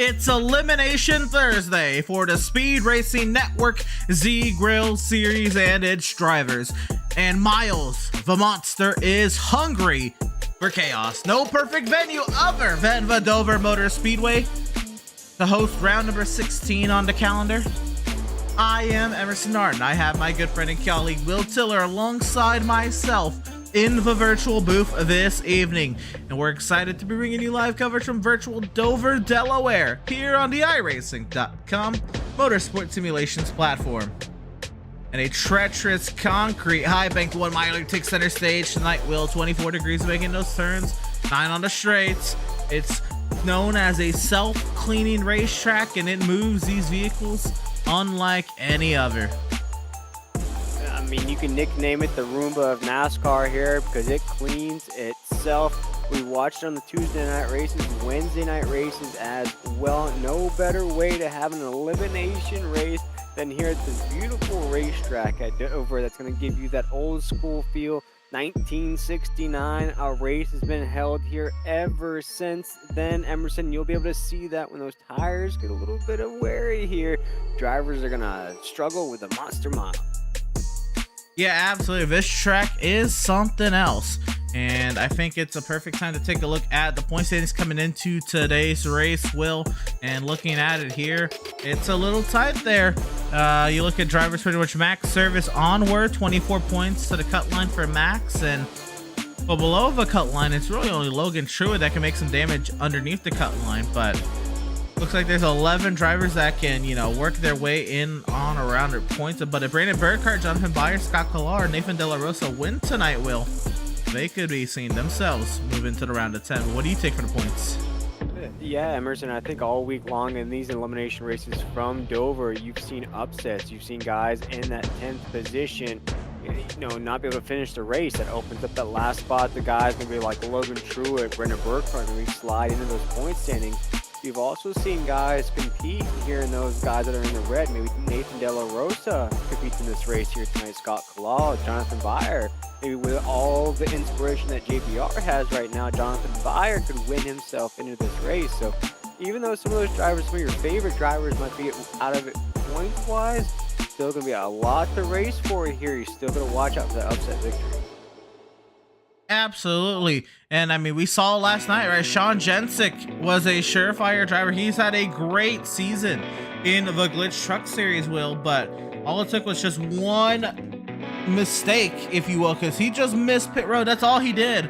It's Elimination Thursday for the Speed Racing Network Z Grill Series and its drivers. And Miles, the monster, is hungry for chaos. No perfect venue other than the Dover Motor Speedway to host round number 16 on the calendar. I am Emerson Arden. I have my good friend and colleague Will Tiller alongside myself in the virtual booth this evening, and we're excited to be bringing you live coverage from virtual Dover, Delaware, here on the iRacing.com motorsport simulations platform. And a treacherous concrete high bank 1 miler takes center stage tonight. Will, 24 degrees making those turns, 9 on the straights. It's known as a self-cleaning racetrack, and it moves these vehicles unlike any other. I mean, you can nickname it the Roomba of NASCAR here because it cleans itself. We watched on the Tuesday night races, Wednesday night races as well. No better way to have an elimination race than here at this beautiful racetrack at Dover that's going to give you that old school feel. 1969, a race has been held here ever since then. Emerson, you'll be able to see that when those tires get a little bit of weary here, drivers are going to struggle with the monster mile. Yeah, absolutely. This track is something else, and I think it's a perfect time to take a look at the point standings coming into today's race, Will. And looking at it here, it's a little tight there. You look at drivers pretty much max service onward, 24 points to the cut line for Max, and well, below the cut line, it's really only Logan Truitt that can make some damage underneath the cut line, but looks like there's 11 drivers that can, work their way in on around their points. But if Brandon Burkhardt, Jonathan Byer, Scott Collar, Nathan De La Rosa win tonight, Will, they could be seeing themselves move into the round of 10. What do you take for the points? Yeah, Emerson, I think all week long in these elimination races from Dover, you've seen upsets. You've seen guys in that 10th position, not be able to finish the race. That opens up that last spot. The guys going to be like Logan Truitt, Brandon Burkhardt, and we slide into those point standings. You've also seen guys compete here, and those guys that are in the red. Maybe Nathan De La Rosa competes in this race here tonight. Scott Kalal, Jonathan Byer. Maybe with all the inspiration that JBR has right now, Jonathan Byer could win himself into this race. So even though some of those drivers, some of your favorite drivers might be out of it points-wise, still going to be a lot to race for here. You're still going to watch out for that upset victory. Absolutely. And I mean, we saw last night, right? Sean Jensick was a surefire driver. He's had a great season in the Glitch Truck Series, Will, but all it took was just one mistake, if you will, because he just missed pit road. That's all he did.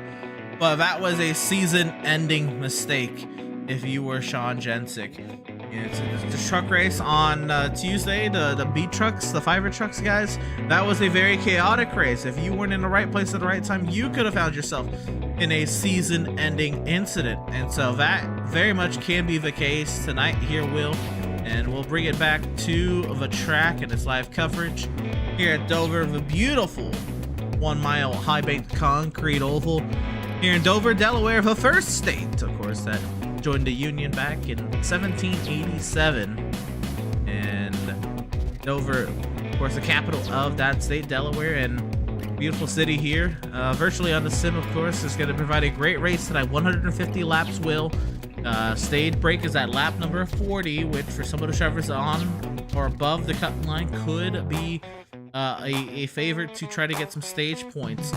But that was a season-ending mistake if you were Sean Jensick. It's the truck race on Tuesday, the beat trucks, the fiber trucks, guys. That was a very chaotic race. If you weren't in the right place at the right time, you could have found yourself in a season-ending incident. And so that very much can be the case tonight here, Will. And we'll bring it back to the track and its live coverage here at Dover, the beautiful 1 mile high banked concrete oval here in Dover, Delaware, the first state, of course, that joined the Union back in 1787, and Dover, of course, the capital of that state, Delaware, and beautiful city here. Virtually on the sim, of course, is going to provide a great race tonight. 150 laps, Will. Stage break is at lap number 40, which for some of the drivers on or above the cut line could be a favorite to try to get some stage points.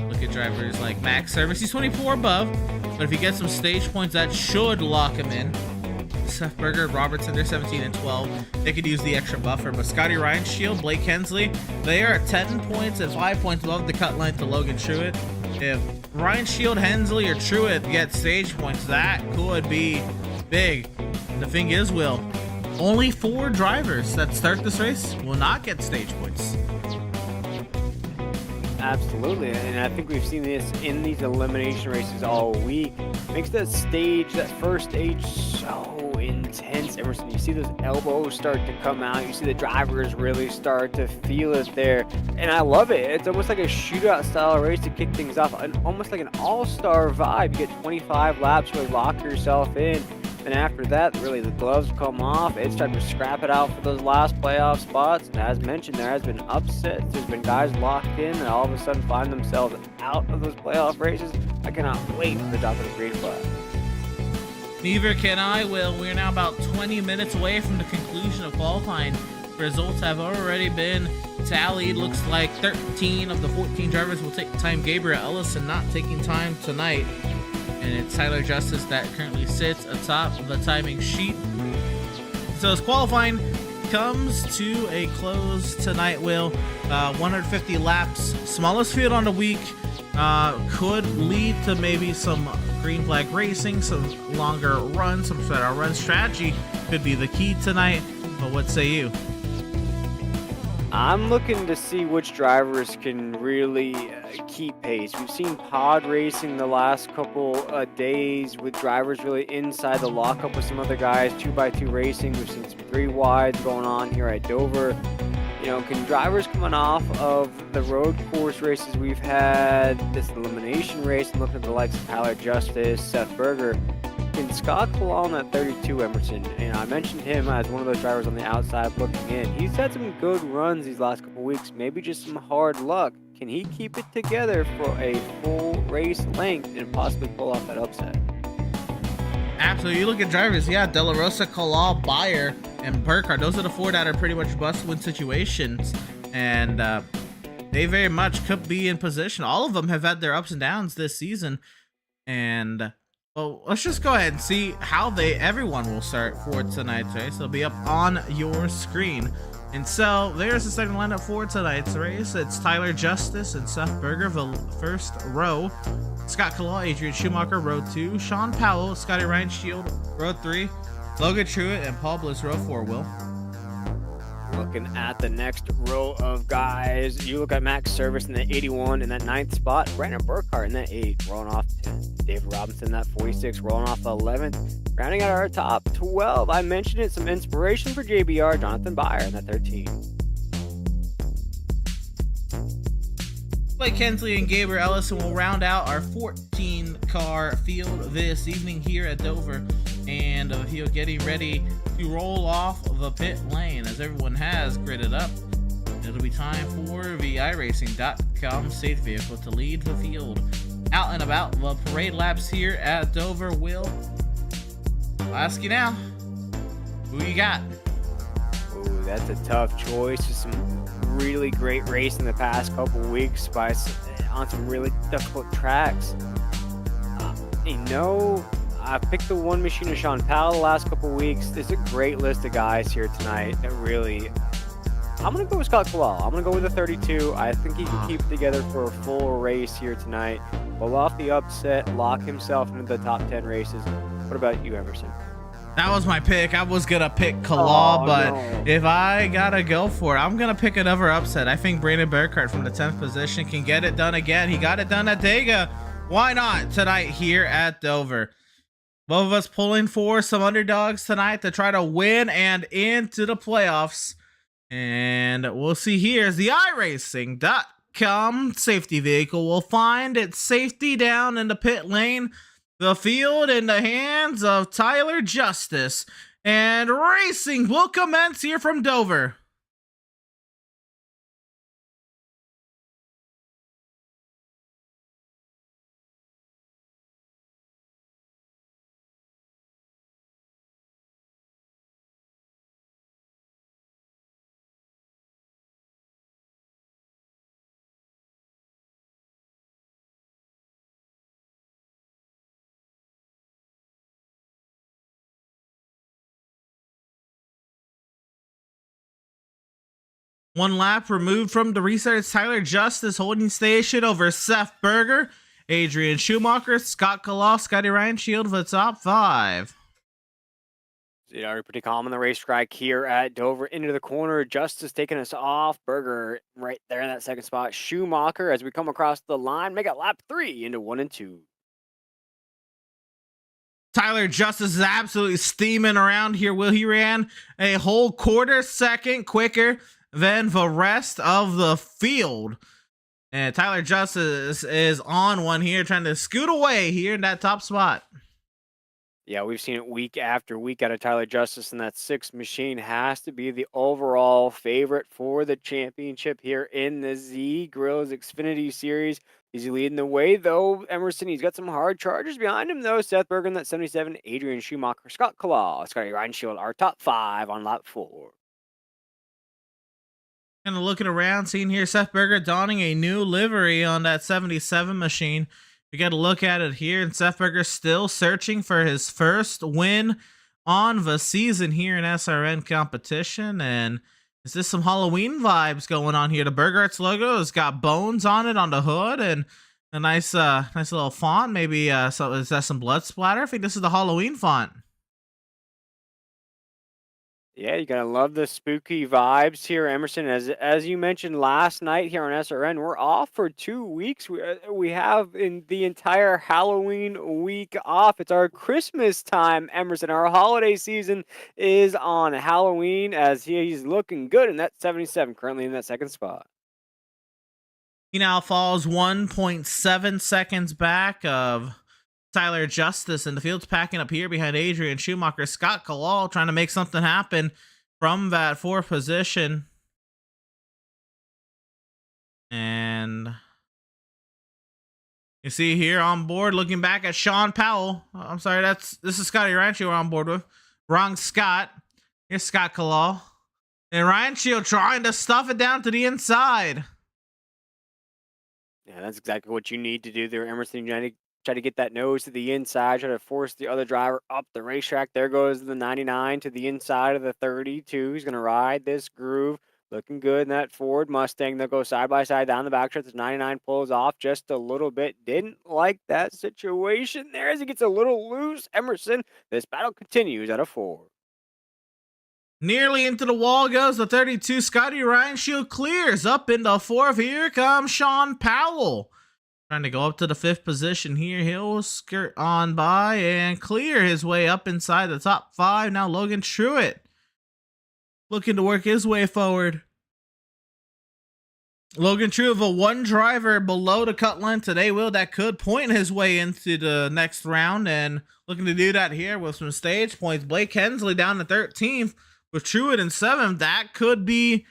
Look at drivers like Max Service, he's 24 above, but if he gets some stage points, that should lock him in. Seth Berger, Robertson, they're 17 and 12. They could use the extra buffer, but Scotty Ryan Shield, Blake Hensley, they are at 10 points and 5 points above the cut line to Logan Truitt. If Ryan Shield, Hensley, or Truitt get stage points, that could be big. The thing is, Will, only 4 drivers that start this race will not get stage points. Absolutely, and I think we've seen this in these elimination races all week. Makes that first stage so intense, Emerson. You see those elbows start to come out. You see the drivers really start to feel it there, and I love it. It's almost like a shootout style race to kick things off, and almost like an all-star vibe. You get 25 laps, really lock yourself in. And after that, really, the gloves come off. It's time to scrap it out for those last playoff spots. And as mentioned, there has been upsets. There's been guys locked in and all of a sudden find themselves out of those playoff races. I cannot wait for the top of the green flag. Neither can I, Will. We're now about 20 minutes away from the conclusion of qualifying. Results have already been tallied. Looks like 13 of the 14 drivers will take time. Gabriel Ellison not taking time tonight. And it's Tyler Justice that currently sits atop the timing sheet. So as qualifying comes to a close tonight, Will, 150 laps, smallest field on the week, could lead to maybe some green flag racing, some longer runs, some sort of run strategy could be the key tonight. But what say you? I'm looking to see which drivers can really keep pace. We've seen pod racing the last couple days with drivers really inside the lockup with some other guys, 2x2 racing. We've seen some 3 wides going on here at Dover. You know, can drivers coming off of the road course races we've had, this elimination race, and looking at the likes of Tyler Justice, Seth Berger, can Scott Kalal in that 32, Emerson? And I mentioned him as one of those drivers on the outside looking in. He's had some good runs these last couple weeks, maybe just some hard luck. Can he keep it together for a full race length and possibly pull off that upset? Absolutely. You look at drivers, yeah, De La Rosa, Kalal, Bayer, and Burkhardt. Those are the 4 that are pretty much must-win situations, and they very much could be in position. All of them have had their ups and downs this season, and well, let's just go ahead and see how everyone will start for tonight's race. They'll be up on your screen. And so there's the starting lineup for tonight's race. It's Tyler Justice and Seth Berger, the first row. Scott Kalal, Adrian Schumacher, row 2. Sean Powell, Scotty Ryan Shield, row 3. Logan Truitt and Paul Bliss, row 4, Will. Looking at the next row of guys, you look at Max Service in the 81 in that 9th spot. Brandon Burkhardt in that 8, rolling off 10th. David Robinson in that 46, rolling off the 11th. Rounding out our top 12, I mentioned it, some inspiration for JBR, Jonathan Bayer in that 13. Blake Hensley and Gabriel Ellison will round out our 14-car field this evening here at Dover. And he'll getting ready to roll off the pit lane as everyone has gridded up. It'll be time for the iRacing.com safe vehicle to lead the field out and about the parade laps here at Dover. Will, I'll ask you now, who you got? Ooh, that's a tough choice. Just some really great racing the past couple weeks on some really difficult tracks. I picked the one machine of Sean Powell the last couple weeks. There's a great list of guys here tonight that really... I'm going to go with Scott Kalal. I'm going to go with the 32. I think he can keep it together for a full race here tonight. Pull off the upset, lock himself into the top 10 races. What about you, Emerson? That was my pick. I was going to pick Kalal, but if I got to go for it, I'm going to pick another upset. I think Brandon Burkhardt from the 10th position can get it done again. He got it done at Dega. Why not tonight here at Dover? Both of us pulling for some underdogs tonight to try to win and into the playoffs. And we'll see here as the iRacing.com safety vehicle will find its safety down in the pit lane. The field in the hands of Tyler Justice. And racing will commence here from Dover. One lap removed from the restart. It's Tyler Justice holding station over Seth Berger, Adrian Schumacher, Scott Kalal, Scotty Ryan Shield for the top 5. Yeah, pretty calm on the racetrack here at Dover. Into the corner, Justice taking us off. Berger right there in that 2nd spot. Schumacher as we come across the line, make it lap 3 into 1 and 2. Tyler Justice is absolutely steaming around here. Will, he ran a whole quarter second quicker than the rest of the field. And Tyler Justice is on one here, trying to scoot away here in that top spot. Yeah, we've seen it week after week out of Tyler Justice, and that sixth machine has to be the overall favorite for the championship here in the Z Grills Xfinity Series. He's leading the way, though, Emerson. He's got some hard chargers behind him, though. Seth Bergen, that 77, Adrian Schumacher, Scott Kalal, Scotty Reinshield, our top five on lap 4. Kind of looking around, seeing here Seth Berger donning a new livery on that 77 machine. We got to look at it here, and Seth Berger still searching for his first win on the season here in SRN competition. And is this some Halloween vibes going on here? The Bergerts logo has got bones on it on the hood, and a nice little font. Maybe so is that some blood splatter? I think this is the Halloween font. Yeah, you gotta love the spooky vibes here, Emerson. As you mentioned last night here on SRN, we're off for 2 weeks. We have in the entire Halloween week off. It's our Christmas time, Emerson. Our holiday season is on Halloween, as he's looking good in that 77, currently in that second spot. He now falls 1.7 seconds back of Tyler Justice, and the field's packing up here behind Adrian Schumacher. Scott Kalal trying to make something happen from that fourth position. And you see here on board, looking back at Sean Powell. I'm sorry, this is Scotty Rancho we're on board with. Wrong Scott. Here's Scott Kalal. And Ryan Shield trying to stuff it down to the inside. Yeah, that's exactly what you need to do there, Emerson. You need to try to get that nose to the inside, try to force the other driver up the racetrack. There goes the 99 to the inside of the 32. He's going to ride this groove. Looking good in that Ford Mustang. They'll go side by side down the backstretch. The 99 pulls off just a little bit. Didn't like that situation there as he gets a little loose. Emerson, this battle continues at a 4. Nearly into the wall goes the 32. Scotty Ryan Shield clears up into fourth. Here comes Sean Powell. Trying to go up to the fifth position here. He'll skirt on by and clear his way up inside the top 5. Now Logan Truitt looking to work his way forward. Logan Truitt, a one driver below the cut line today, that could point his way into the next round, and looking to do that here with some stage points. Blake Hensley down to 13th. With Truitt in 7th, that could be,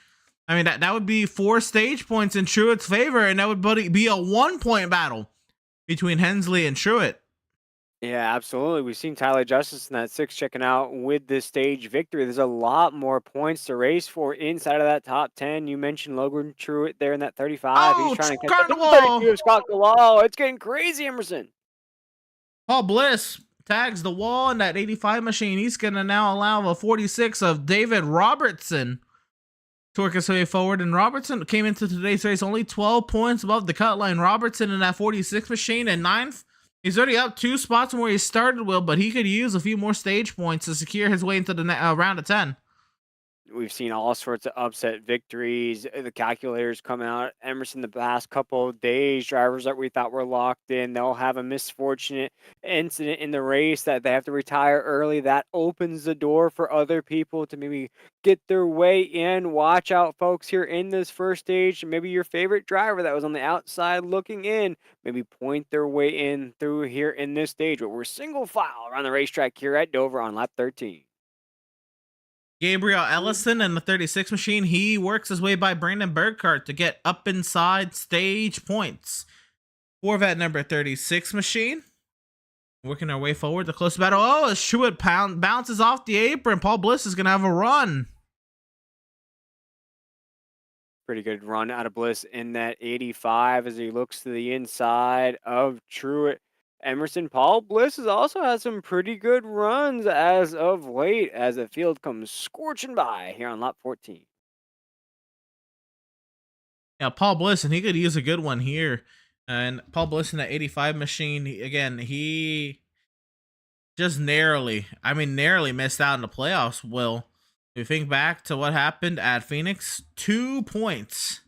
I mean, that would be 4 stage points in Truitt's favor, and that would be a 1-point battle between Hensley and Truitt. Yeah, absolutely. We've seen Tyler Justice in that 6 checking out with this stage victory. There's a lot more points to race for inside of that top 10. You mentioned Logan Truitt there in that 35. Oh, He's trying to catch up to the Carnival! 32 of Scott Galal. It's getting crazy, Emerson. Paul Bliss tags the wall in that 85 machine. He's going to now allow a 46 of David Robertson to work his way forward. And Robertson came into today's race only 12 points above the cut line. Robertson in that 46 machine in 9th. He's already up 2 spots from where he started, Will, but he could use a few more stage points to secure his way into the round of 10. We've seen all sorts of upset victories. The calculators come out. Emerson, the past couple of days, drivers that we thought were locked in, they'll have a misfortunate incident in the race that they have to retire early. That opens the door for other people to maybe get their way in. Watch out, folks, here in this first stage. Maybe your favorite driver that was on the outside looking in, maybe point their way in through here in this stage. But we're single file around the racetrack here at Dover on lap 13. Gabriel Ellison in the 36 machine. He works his way by Brandon Burkhart to get up inside stage points. For that number 36 machine. Working our way forward. The close battle. Oh, as Truitt bounces off the apron. Paul Bliss is going to have a run. Pretty good run out of Bliss in that 85 as he looks to the inside of Truitt. Emerson, Paul Bliss has also had some pretty good runs as of late as the field comes scorching by here on lap 14. Yeah, Paul Bliss, and he could use a good one here. And Paul Bliss in that 85 machine, he just narrowly missed out in the playoffs, Will. If you think back to what happened at Phoenix, 2 points.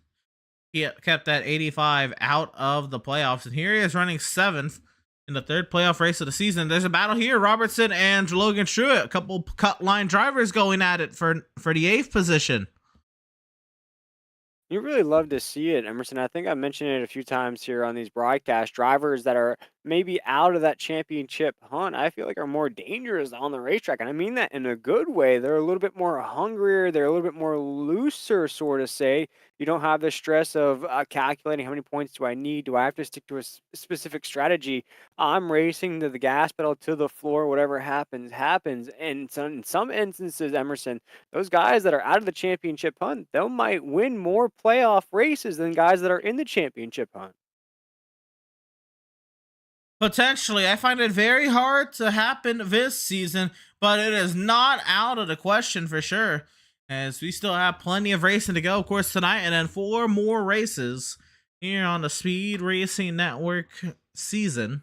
He kept that 85 out of the playoffs. And here he is running 7th in the 3rd playoff race of the season. There's a battle here. Robertson and Logan Truitt, a couple cut line drivers going at it for the 8th position. You really love to see it, Emerson. I think I mentioned it a few times here on these broadcast. Drivers that are maybe out of that championship hunt, I feel like are more dangerous on the racetrack. And I mean that in a good way. They're a little bit more hungrier. They're a little bit more looser, sort of say. You don't have the stress of calculating how many points do I need? Do I have to stick to a specific strategy? I'm racing to the gas pedal, to the floor. Whatever happens, happens. And in some instances, Emerson, those guys that are out of the championship hunt, they might win more playoff races than guys that are in the championship hunt. Potentially, I find it very hard to happen this season, but it is not out of the question for sure. As we still have plenty of racing to go, of course, tonight, and then 4 more races here on the Speed Racing Network season.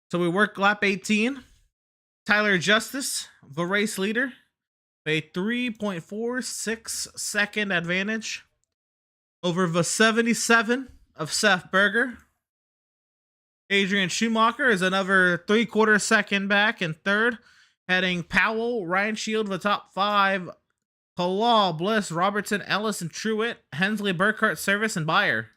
So we work lap 18. Tyler Justice, the race leader, a 3.46 second advantage over the 77 of Seth Berger. Adrian Schumacher is another 3/4 second back in third. Heading Powell, Ryan Shield, the top 5. Kalal, Bliss, Robertson, Ellis, and Truitt. Hensley, Burkhart, Service, and Beyer.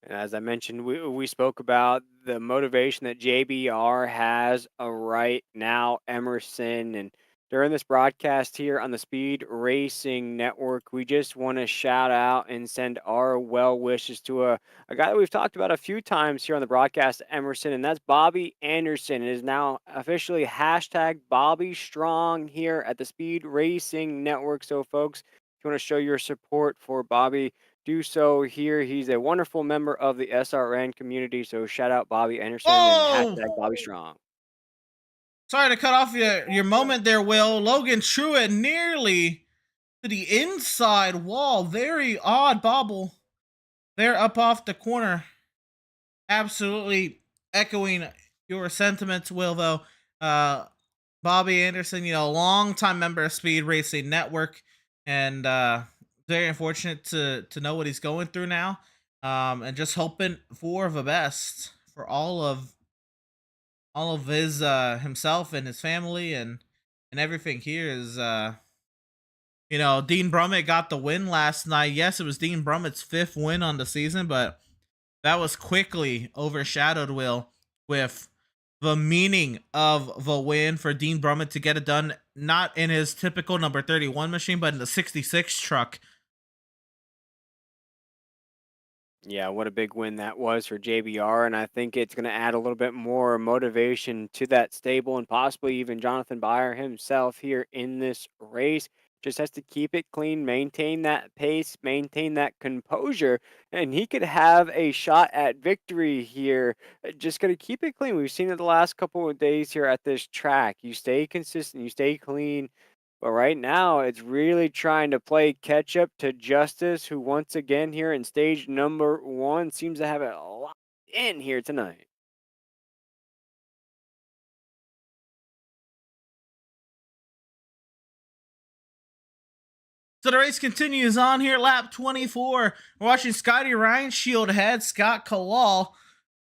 And as I mentioned, we spoke about the motivation that JBR has right now, Emerson. And during this broadcast here on the Speed Racing Network, we just want to shout out and send our well wishes to a guy that we've talked about a few times here on the broadcast, Emerson, and that's Bobby Anderson. It is now officially hashtag Bobby Strong here at the Speed Racing Network. So, folks, if you want to show your support for Bobby, do so here. He's a wonderful member of the SRN community. So shout out Bobby Anderson and Oh! hashtag Bobby Strong. Sorry to cut off your moment there, Will. Logan Truitt nearly to the inside wall. Very odd bobble there up off the corner. Absolutely echoing your sentiments, Will, though. Bobby Anderson, longtime member of Speed Racing Network, and very unfortunate to know what he's going through now. And just hoping for the best for all of his himself and his family and everything here is Dean Brummett got the win last night. Yes, it was Dean Brummett's 5th win on the season, but that was quickly overshadowed, Will, with the meaning of the win for Dean Brummett to get it done, not in his typical number 31 machine, but in the 66 truck. Yeah, what a big win that was for JBR. And I think it's going to add a little bit more motivation to that stable and possibly even Jonathan Beyer himself here in this race. Just has to keep it clean, maintain that pace, maintain that composure, and he could have a shot at victory here. Just got to keep it clean. We've seen it the last couple of days here at this track. You stay consistent, you stay clean, but right now, it's really trying to play catch up to Justice, who once again here in stage number 1 seems to have it locked in here tonight. So the race continues on here, lap 24. We're watching Scotty Ryan Shield ahead, Scott Kalal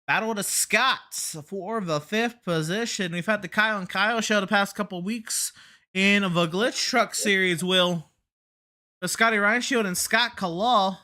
battle to Scott for the 5th position. We've had the Kyle and Kyle show the past couple weeks in the Glitch Truck Series, Will. The Scotty Ryan Shield and Scott Kalal,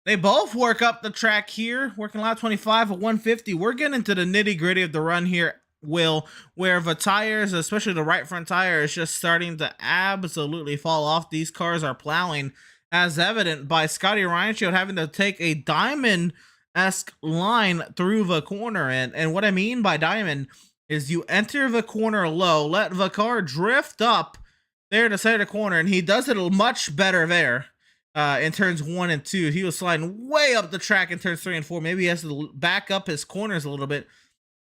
they both work up the track here, working lap 25 at 150. We're getting into the nitty gritty of the run here, Will, where the tires, especially the right front tire, is just starting to absolutely fall off. These cars are plowing, as evident by Scotty Ryan Shield having to take a diamond-esque line through the corner. And what I mean by diamond is you enter the corner low, let the car drift up there to center the corner, and he does it much better there in turns 1 and 2. He was sliding way up the track in turns 3 and 4. Maybe he has to back up his corners a little bit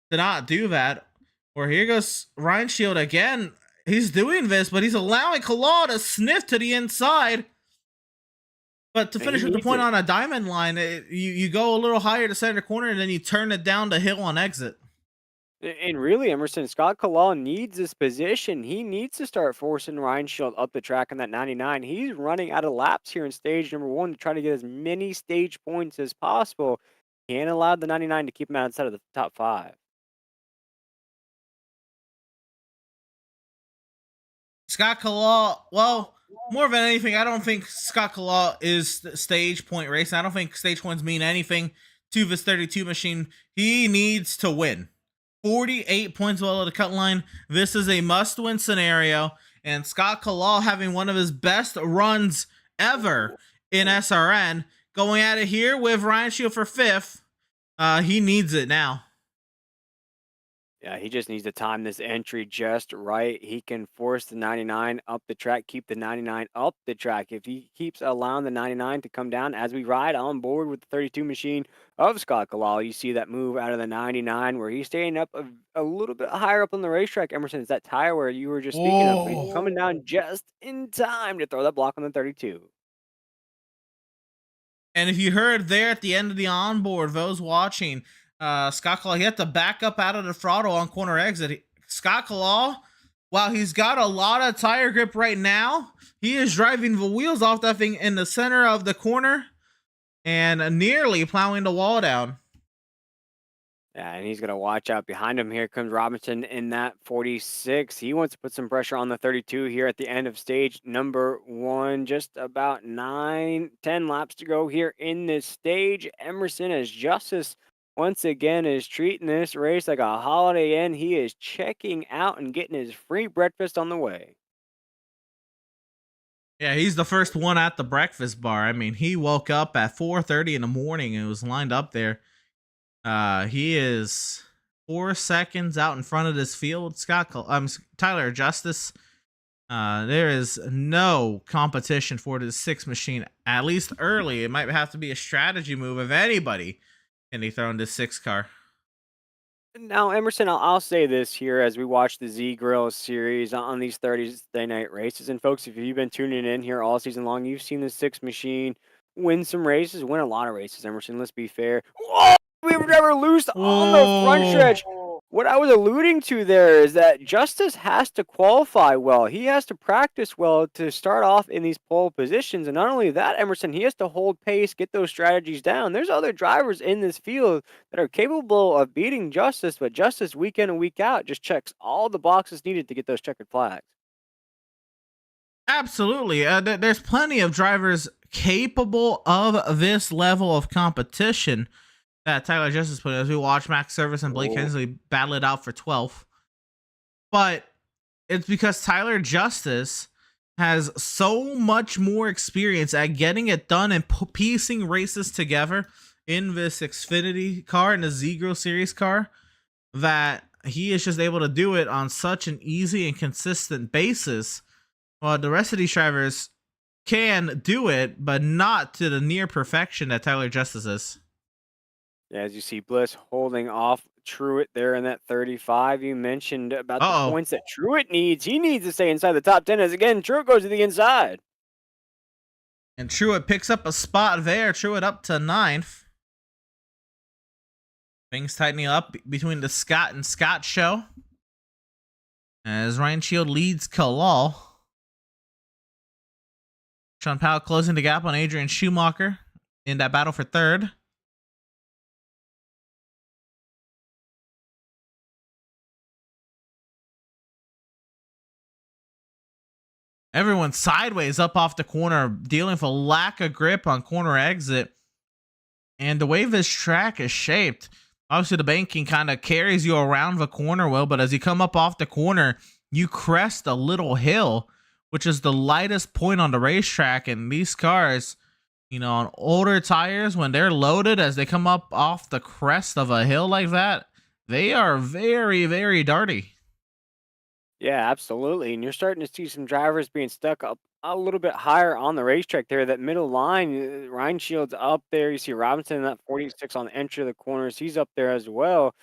to not do that. Or here goes Ryan Shield again. He's doing this, but he's allowing Kalal to sniff to the inside. But to finish with the point on a diamond line, you go a little higher to center corner, and then you turn it down the hill on exit. And really, Emerson, Scott Kalal needs this position. He needs to start forcing Ryan Shield up the track on that 99. He's running out of laps here in stage number 1 to try to get as many stage points as possible. Can't allow the 99 to keep him outside of the top 5. Scott Kalal, well, more than anything, I don't think Scott Kalal is stage point racing. I don't think stage points mean anything to this 32 machine. He needs to win. 48 points below the cut line. This is a must-win scenario, and Scott Kalal having one of his best runs ever in SRN, going at it here with Ryan Shield for 5th. He needs it now. Yeah, he just needs to time this entry just right. He can force the 99 up the track, keep the 99 up the track. If he keeps allowing the 99 to come down as we ride on board with the 32 machine of Scott Kalal, you see that move out of the 99 where he's staying up a little bit higher up on the racetrack. Emerson, it's that tire where you were just speaking of, but he's coming down just in time to throw that block on the 32. And if you heard there at the end of the onboard, those watching, Scott Kalal, he had to back up out of the throttle on corner exit. Scott Kalal, while he's got a lot of tire grip right now, he is driving the wheels off that thing in the center of the corner and nearly plowing the wall down. Yeah, and he's going to watch out behind him. Here comes Robinson in that 46. He wants to put some pressure on the 32 here at the end of stage number 1. Just about 9-10 laps to go here in this stage. Emerson, as Justice once again is treating this race like a Holiday Inn. He is checking out and getting his free breakfast on the way. Yeah, he's the first one at the breakfast bar. I mean, he woke up at 4:30 in the morning and was lined up there. He is 4 seconds out in front of this field. Tyler Justice. There is no competition for this 6 machine, at least early. It might have to be a strategy move if anybody can dethrone this 6 car. Now, Emerson, I'll say this here as we watch the Z Grill series on these Thursday night races. And folks, if you've been tuning in here all season long, you've seen the 6 machine win some races, win a lot of races, Emerson. Let's be fair. Whoa! We were never loose on the front stretch. What I was alluding to there is that Justice has to qualify well. He has to practice well to start off in these pole positions. And not only that, Emerson, he has to hold pace, get those strategies down. There's other drivers in this field that are capable of beating Justice, but Justice week in and week out just checks all the boxes needed to get those checkered flags. Absolutely. There's plenty of drivers capable of this level of competition that Tyler Justice put in, as we watch Max Service and Blake Hensley battle it out for 12th. But it's because Tyler Justice has so much more experience at getting it done and piecing races together in this Xfinity car and the Z-Grill Series car, that he is just able to do it on such an easy and consistent basis. While the rest of these drivers can do it, but not to the near perfection that Tyler Justice is. Yeah, as you see Bliss holding off Truett there in that 35. You mentioned about the points that Truett needs. He needs to stay inside the top 10 as, again, Truett goes to the inside. And Truett picks up a spot there. Truett up to 9th. Things tightening up between the Scott and Scott show, as Ryan Shield leads Kalal. Sean Powell closing the gap on Adrian Schumacher in that battle for 3rd. Everyone's sideways up off the corner, dealing with a lack of grip on corner exit. And the way this track is shaped, obviously the banking kind of carries you around the corner, but as you come up off the corner, you crest a little hill, which is the lightest point on the racetrack. And these cars, you know, on older tires, when they're loaded, as they come up off the crest of a hill like that, they are very, very darty. Yeah, absolutely. And you're starting to see some drivers being stuck up a little bit higher on the racetrack there. That middle line, Ryan Shields up there. You see Robinson in that 46 on the entry of the corners. He's up there as well.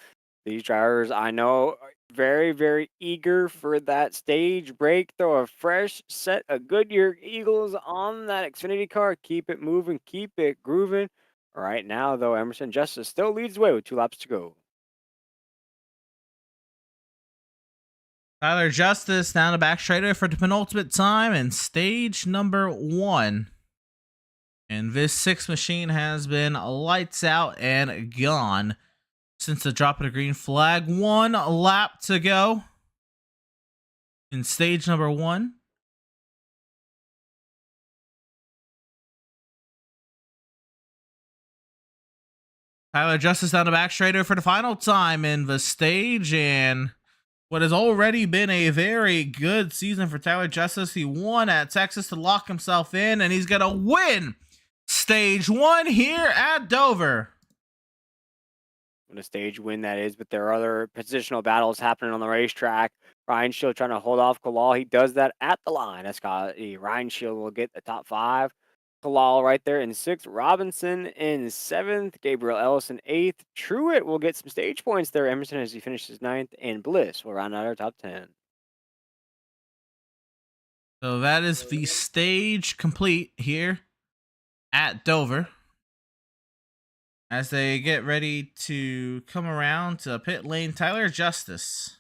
These drivers, I know, are very, very eager for that stage break. Throw a fresh set of Goodyear Eagles on that Xfinity car. Keep it moving, keep it grooving. Right now, though, Emerson Justice still leads the way with 2 laps to go. Tyler Justice down the back straighter for the penultimate time in stage number 1. And this 6 machine has been lights out and gone since the drop of the green flag. 1 lap to go in stage number 1. Tyler Justice down the back straighter for the final time in the stage, and what has already been a very good season for Tyler Justice. He won at Texas to lock himself in, and he's gonna win stage 1 here at Dover. What a stage win that is, but there are other positional battles happening on the racetrack. Ryan Shield trying to hold off Kalal. He does that at the line. Ryan Shield will get the top 5. Kalal right there in 6th. Robinson in 7th. Gabriel Ellison 8th. Truitt will get some stage points there, Emerson, as he finishes 9th. And Bliss will round out our top 10. So that is the stage complete here at Dover, as they get ready to come around to pit lane. Tyler Justice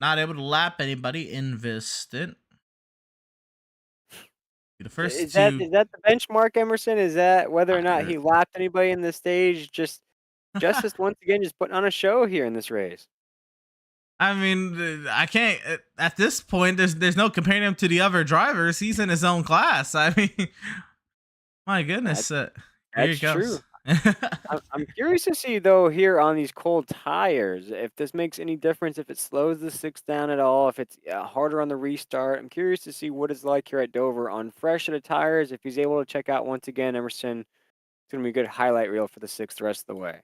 not able to lap anybody in this stint. The first Is that the benchmark, Emerson? Is that whether or not he lapped anybody in the stage? Justice once again just putting on a show here in this race. I mean, I can't at this point. There's no comparing him to the other drivers. He's in his own class. I mean, my goodness, here he That's goes. true. I'm curious to see, though, here on these cold tires, if this makes any difference, if it slows the 6 down at all, if it's harder on the restart. I'm curious to see what it's like here at Dover on fresh set of tires. If he's able to check out once again, Emerson, it's going to be a good highlight reel for the 6th the rest of the way.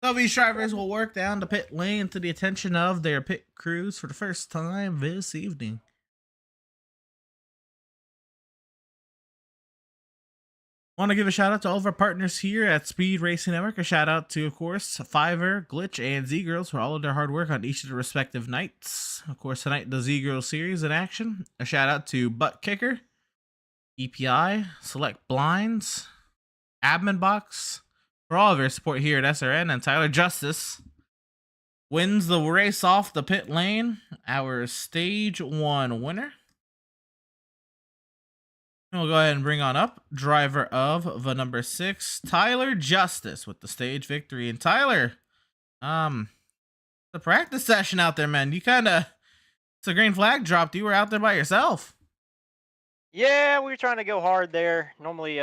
So these drivers will work down the pit lane to the attention of their pit crews for the first time this evening. Want to give a shout out to all of our partners here at Speed Racing Network. A shout out to, of course, Fiverr, Glitch, and Z-Girls for all of their hard work on each of the respective nights. Of course, tonight, the Z-Girls series in action. A shout out to Butt Kicker, EPI, Select Blinds, Admin Box, for all of your support here at SRN. And Tyler Justice wins the race off the pit lane, our stage 1 winner. We'll go ahead and bring on up driver of the number 6, Tyler Justice, with the stage victory. And Tyler, the practice session out there, man, you it's a green flag dropped. You were out there by yourself. Yeah, we were trying to go hard there. Normally,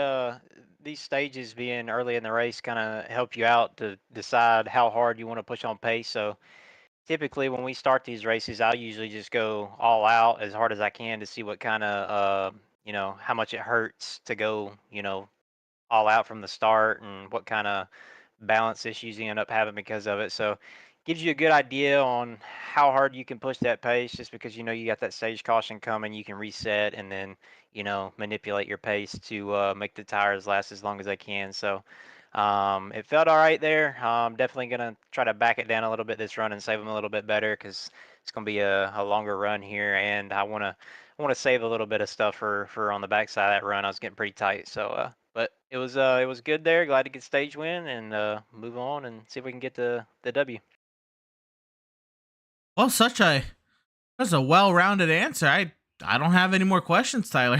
these stages being early in the race kind of help you out to decide how hard you want to push on pace. So typically when we start these races, I'll usually just go all out as hard as I can to see what kind of, how much it hurts to go, all out from the start and what kind of balance issues you end up having because of it. So gives you a good idea on how hard you can push that pace, just because you got that stage caution coming. You can reset and then manipulate your pace to make the tires last as long as they can. So it felt all right there. I'm definitely gonna try to back it down a little bit this run and save them a little bit better, because it's gonna be a longer run here, and I wanna save a little bit of stuff for on the backside of that run. I was getting pretty tight, so but it was good there. Glad to get stage win and move on and see if we can get the W. Well, that's a well-rounded answer. I don't have any more questions, Tyler.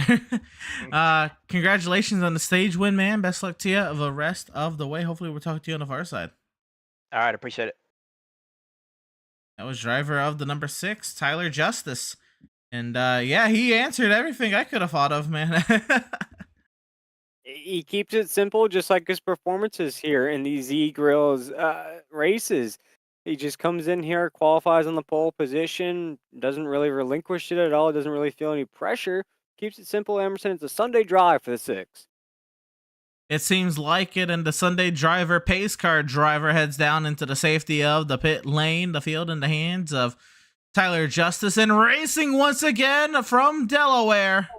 Congratulations on the stage win, man. Best luck to you the rest of the way. Hopefully we'll talk to you on the far side. All right, appreciate it. That was driver of the number 6, Tyler Justice. And yeah, he answered everything I could have thought of, man. He keeps it simple, just like his performances here in these Z-Grills races. He just comes in here, qualifies on the pole position, doesn't really relinquish it at all, doesn't really feel any pressure. Keeps it simple, Emerson. It's a Sunday drive for the 6. It seems like it, and the Sunday driver, pace car driver, heads down into the safety of the pit lane, the field in the hands of Tyler Justice, and racing once again from Delaware.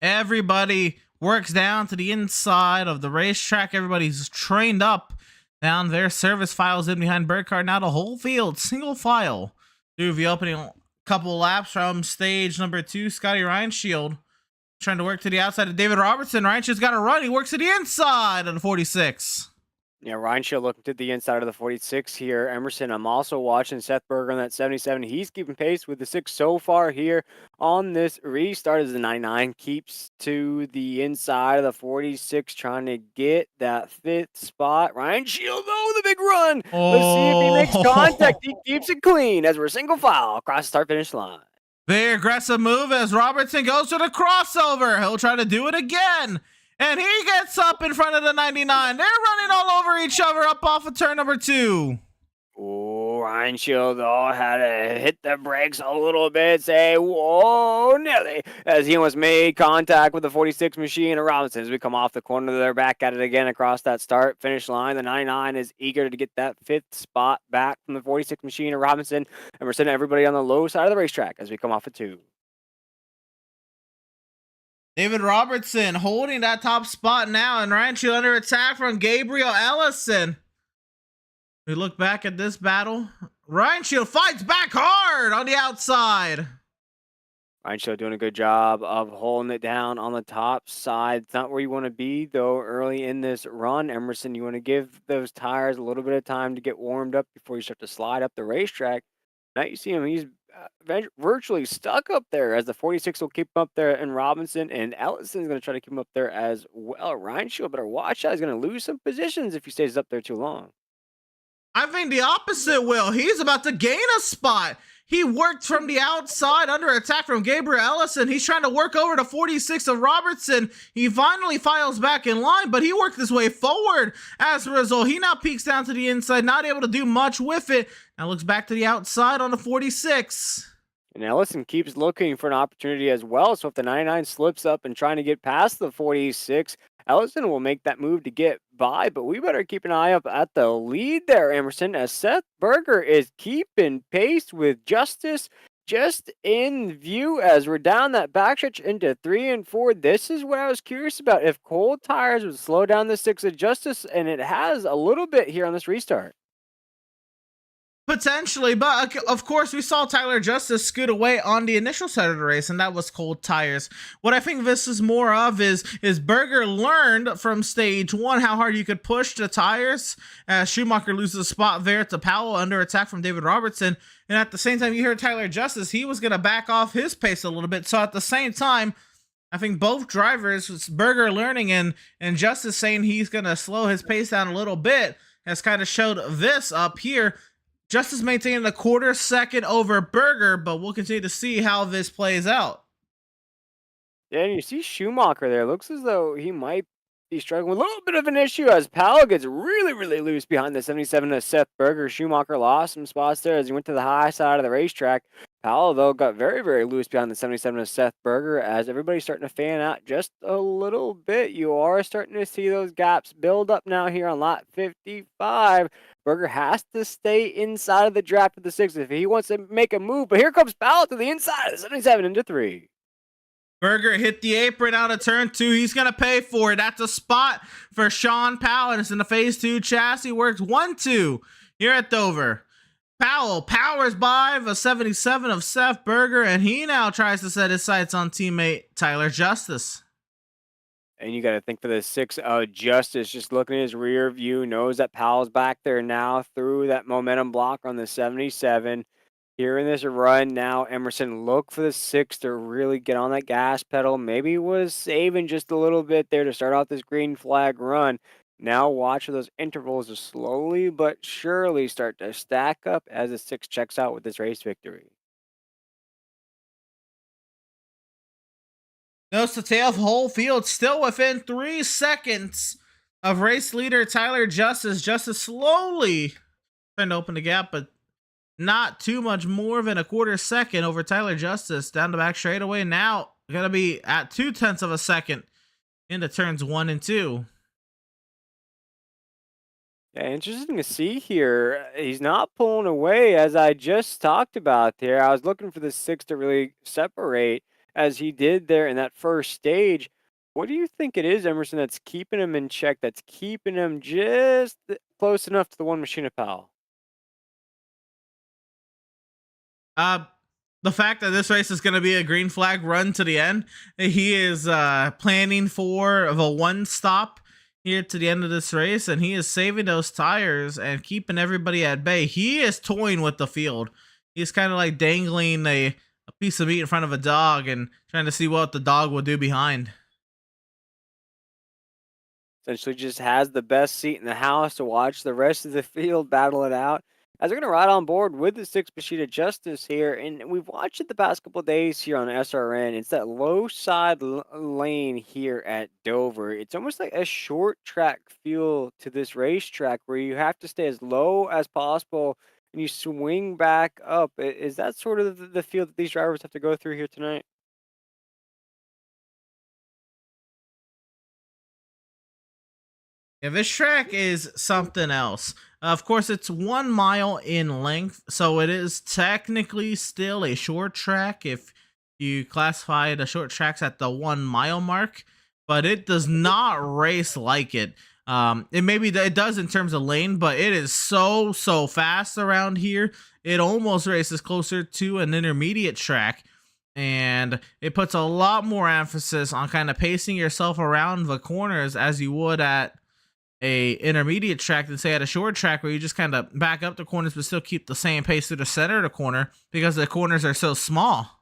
Everybody works down to the inside of the racetrack. Everybody's trained up down their service files in behind Bird Car. Now the whole field, single file, through the opening couple laps from stage number 2. Scotty Reinshield trying to work to the outside of David Robertson. Reinshield's got a run. He works to the inside on the 46. Yeah, Ryan Shield looking to the inside of the 46 here. Emerson, I'm also watching Seth Berger on that 77. He's keeping pace with the 6 so far here on this restart as the 99 keeps to the inside of the 46, trying to get that 5th spot. Ryan Shield, though, the big run. Let's see if he makes contact. He keeps it clean as we're single file across the start-finish line. Very aggressive move as Robertson goes to the crossover. He'll try to do it again. And he gets up in front of the 99. They're running all over each other up off of turn number 2. Oh, Ryan Shield, though, had to hit the brakes a little bit, say, whoa, Nelly, as he almost made contact with the 46 machine of Robinson. As we come off the corner, they're back at it again across that start-finish line. The 99 is eager to get that 5th spot back from the 46 machine of Robinson. And we're sending everybody on the low side of the racetrack as we come off of 2. David Robertson holding that top spot now, and Ryan Shield under attack from Gabriel Ellison. We look back at this battle. Ryan Shield fights back hard on the outside. Ryan Shield doing a good job of holding it down on the top side. It's not where you want to be, though, early in this run. Emerson, you want to give those tires a little bit of time to get warmed up before you start to slide up the racetrack. Now you see him, he's virtually stuck up there as the 46 will keep him up there, and Robinson and Ellison's going to try to keep him up there as well. Ryan Shield better watch out. He's going to lose some positions if he stays up there too long. I think the opposite, Will. He's about to gain a spot. He worked from the outside under attack from Gabriel Ellison. He's trying to work over to 46 of Robertson. He finally files back in line, but he worked his way forward. As a result, he now peeks down to the inside, not able to do much with it. Now looks back to the outside on the 46. And Ellison keeps looking for an opportunity as well. So if the 99 slips up and trying to get past the 46, Ellison will make that move to get by. But we better keep an eye up at the lead there, Emerson, as Seth Berger is keeping pace with Justice just in view as we're down that backstretch into 3 and 4. This is what I was curious about. If cold tires would slow down the 6 of Justice, and it has a little bit here on this restart. Potentially, but of course we saw Tyler Justice scoot away on the initial side of the race, and that was cold tires. What I think this is more of is Berger learned from stage 1 how hard you could push the tires. Schumacher loses a spot there to Powell under attack from David Robertson, and at the same time you heard Tyler Justice, he was going to back off his pace a little bit. So at the same time, I think both drivers, Berger learning and Justice saying he's going to slow his pace down a little bit, has kind of showed this up here. Justice maintaining a quarter second over Berger, but we'll continue to see how this plays out. Yeah, and you see Schumacher there. Looks as though he might be struggling with a little bit of an issue as Powell gets really, really loose behind the 77 of Seth Berger. Schumacher lost some spots there as he went to the high side of the racetrack. Powell, though, got very, very loose behind the 77 of Seth Berger as everybody's starting to fan out just a little bit. You are starting to see those gaps build up now here on lap 55. Berger has to stay inside of the draft of the 6 if he wants to make a move. But here comes Powell to the inside of the 77 into 3. Berger hit the apron out of turn 2. He's going to pay for it. That's a spot for Sean Powell, and it's in the phase 2 chassis. Works 1-2 here at Dover. Powell powers by the 77 of Seth Berger, and he now tries to set his sights on teammate Tyler Justice. And you got to think for the 6 Justice, just looking at his rear view, knows that Powell's back there now through that momentum block on the 77. Here in this run now, Emerson, look for the 6 to really get on that gas pedal. Maybe was saving just a little bit there to start off this green flag run. Now watch those intervals to slowly but surely start to stack up as the 6 checks out with this race victory. Nose to tail, whole field still within 3 seconds of race leader Tyler Justice. Justice slowly trying to open the gap, but not too much more than a quarter second over Tyler Justice. Down the back straightaway now, gonna be at 0.2 of a second into turns 1 and 2. Yeah, interesting to see here. He's not pulling away as I just talked about there. I was looking for the 6 to really separate as he did there in that first stage. What do you think it is, Emerson, that's keeping him in check, that's keeping him just close enough to the one machine of Powell? the fact that this race is going to be a green flag run to the end. He is planning for the one stop here to the end of this race, and he is saving those tires and keeping everybody at bay. He is toying with the field. He's kind of like dangling a piece of meat in front of a dog and trying to see what the dog will do behind. Essentially just has the best seat in the house to watch the rest of the field battle it out. As we're going to ride on board with the six Machine Justice here, and we've watched it the past couple of days here on SRN. It's that low side lane here at Dover. It's almost like a short track feel to this racetrack where you have to stay as low as possible and you swing back up. Is that sort of the feel that these drivers have to go through here tonight? Yeah, this track is something else. Of course, it's 1 mile in length, so it is technically still a short track if you classify the short tracks at the 1 mile mark, but it does not race like it. It does in terms of lane, but it is so fast around here. It almost races closer to an intermediate track, and it puts a lot more emphasis on kind of pacing yourself around the corners as you would at a intermediate track than say at a short track where you just kind of back up the corners but still keep the same pace through the center of the corner because the corners are so small.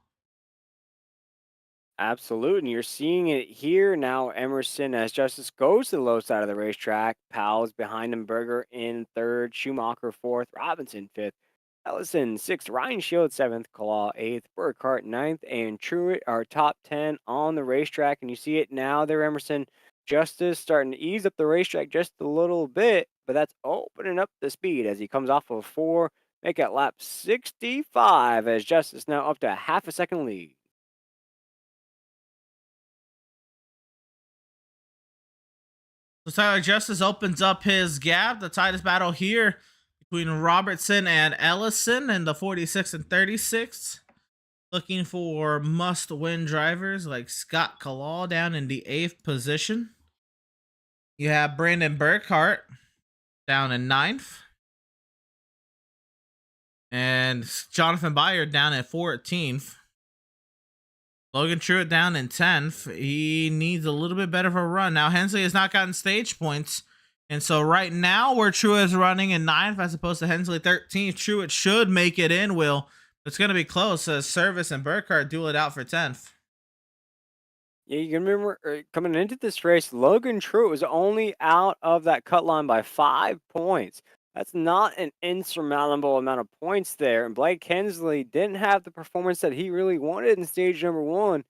Absolutely. And you're seeing it here now. Emerson, as Justice goes to the low side of the racetrack, Powell's behind him, Berger in third, Schumacher fourth, Robinson fifth, Ellison sixth, Ryan Shield seventh, Claw eighth, Burkhart ninth, and Truitt are top 10 on the racetrack. And you see it now there, Emerson. Justice starting to ease up the racetrack just a little bit, but that's opening up the speed as he comes off of four, make it lap 65 as Justice now up to a half a second lead. So Tyler Justice opens up his gap. The tightest battle here between Robertson and Ellison in the 46 and 36. Looking for must-win drivers like Scott Kalal down in the 8th position. You have Brandon Burkhart down in 9th. And Jonathan Byard down at 14th. Logan Truitt down in 10th. He needs a little bit better of a run. Now, Hensley has not gotten stage points. And so right now where Truitt is running in 9th as opposed to Hensley 13th, Truitt should make it in, Will. It's going to be close as Service and Burkhart duel it out for 10th. Yeah, you can remember coming into this race, Logan Truitt was only out of that cut line by 5 points. That's not an insurmountable amount of points there. And Blake Hensley didn't have the performance that he really wanted in stage number one.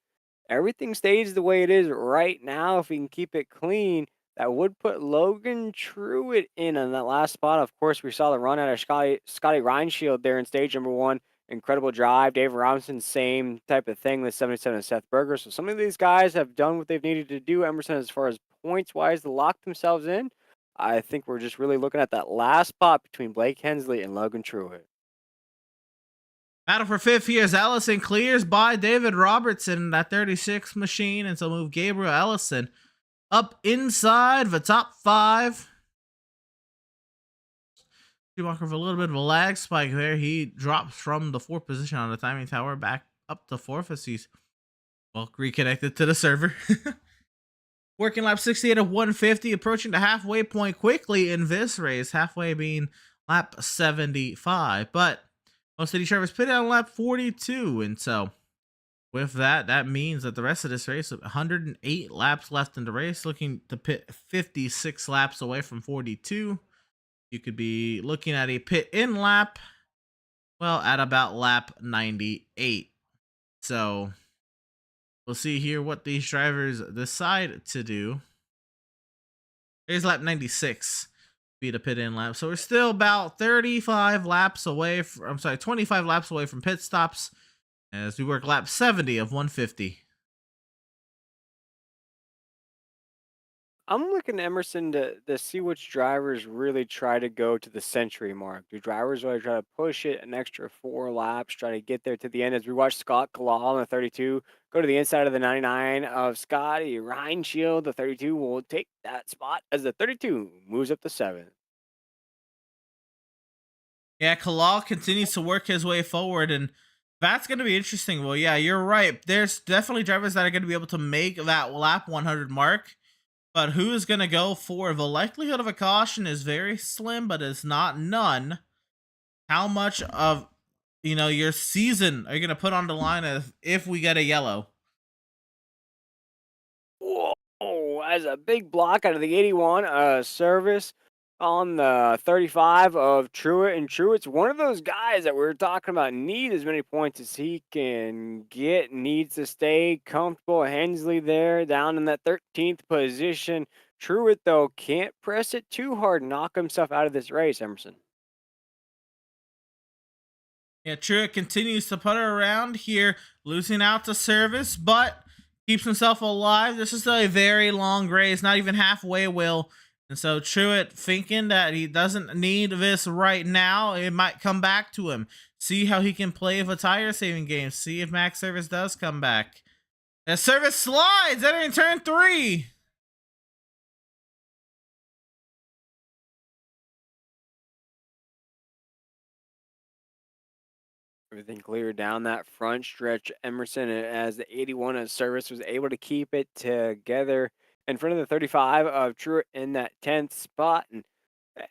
Everything stays the way it is right now. If he can keep it clean, that would put Logan Truitt in on that last spot. Of course, we saw the run out of Scotty Reinshield there in stage number one. Incredible drive. Dave Robinson, same type of thing. The 77 of Seth Berger. So some of these guys have done what they've needed to do. Emerson, as far as points wise, to lock themselves in. I think we're just really looking at that last spot between Blake Hensley and Logan Truitt. Battle for 5th here as Ellison clears by David Robertson, that 36 machine, and so move Gabriel Ellison up inside the top 5. Schumacher with a little bit of a lag spike there. He drops from the 4th position on the timing tower back up to 4th as he's reconnected to the server. Working lap 68 of 150, approaching the halfway point quickly in this race, halfway being lap 75. But most of these drivers pitted on lap 42, and so with that, that means that the rest of this race, 108 laps left in the race, looking to pit 56 laps away from 42. You could be looking at a pit in lap, well, at about lap 98. So we'll see here what these drivers decide to do. Here's lap 96, be the pit in lap. So we're still about 35 laps away from, 25 laps away from pit stops as we work lap 70 of 150. I'm looking at Emerson to see which drivers really try to go to the century mark. Do drivers really try to push it an extra 4 laps, try to get there to the end? As we watch Scott Kalal in the 32 go to the inside of the 99 of Scotty Reinshield, the 32 will take that spot as the 32 moves up to 7th. Yeah, Kalal continues to work his way forward, and That's going to be interesting. Well, yeah, you're right. There's definitely drivers that are going to be able to make that lap 100 mark, but who is going to go for? The likelihood of a caution is very slim, but it's not none. How much of your season are you going to put on the line if we get a yellow? Whoa, as a big block out of the 81 service on the 35 of Truett. And Truett's one of those guys that we are talking about need as many points as he can get, needs to stay comfortable. Hensley there down in that 13th position. Truett, though, can't press it too hard, knock himself out of this race, Emerson. Yeah, Truett continues to putter around here, losing out to service, but keeps himself alive. This is a very long race, not even halfway, Will. And so Truett thinking that he doesn't need this right now, it might come back to him. See how he can play the tire saving game. See if Max Service does come back. As Service slides, entering turn 3. Everything clear down that front stretch, Emerson, as the 81 of service was able to keep it together in front of the 35 of Truett in that 10th spot. And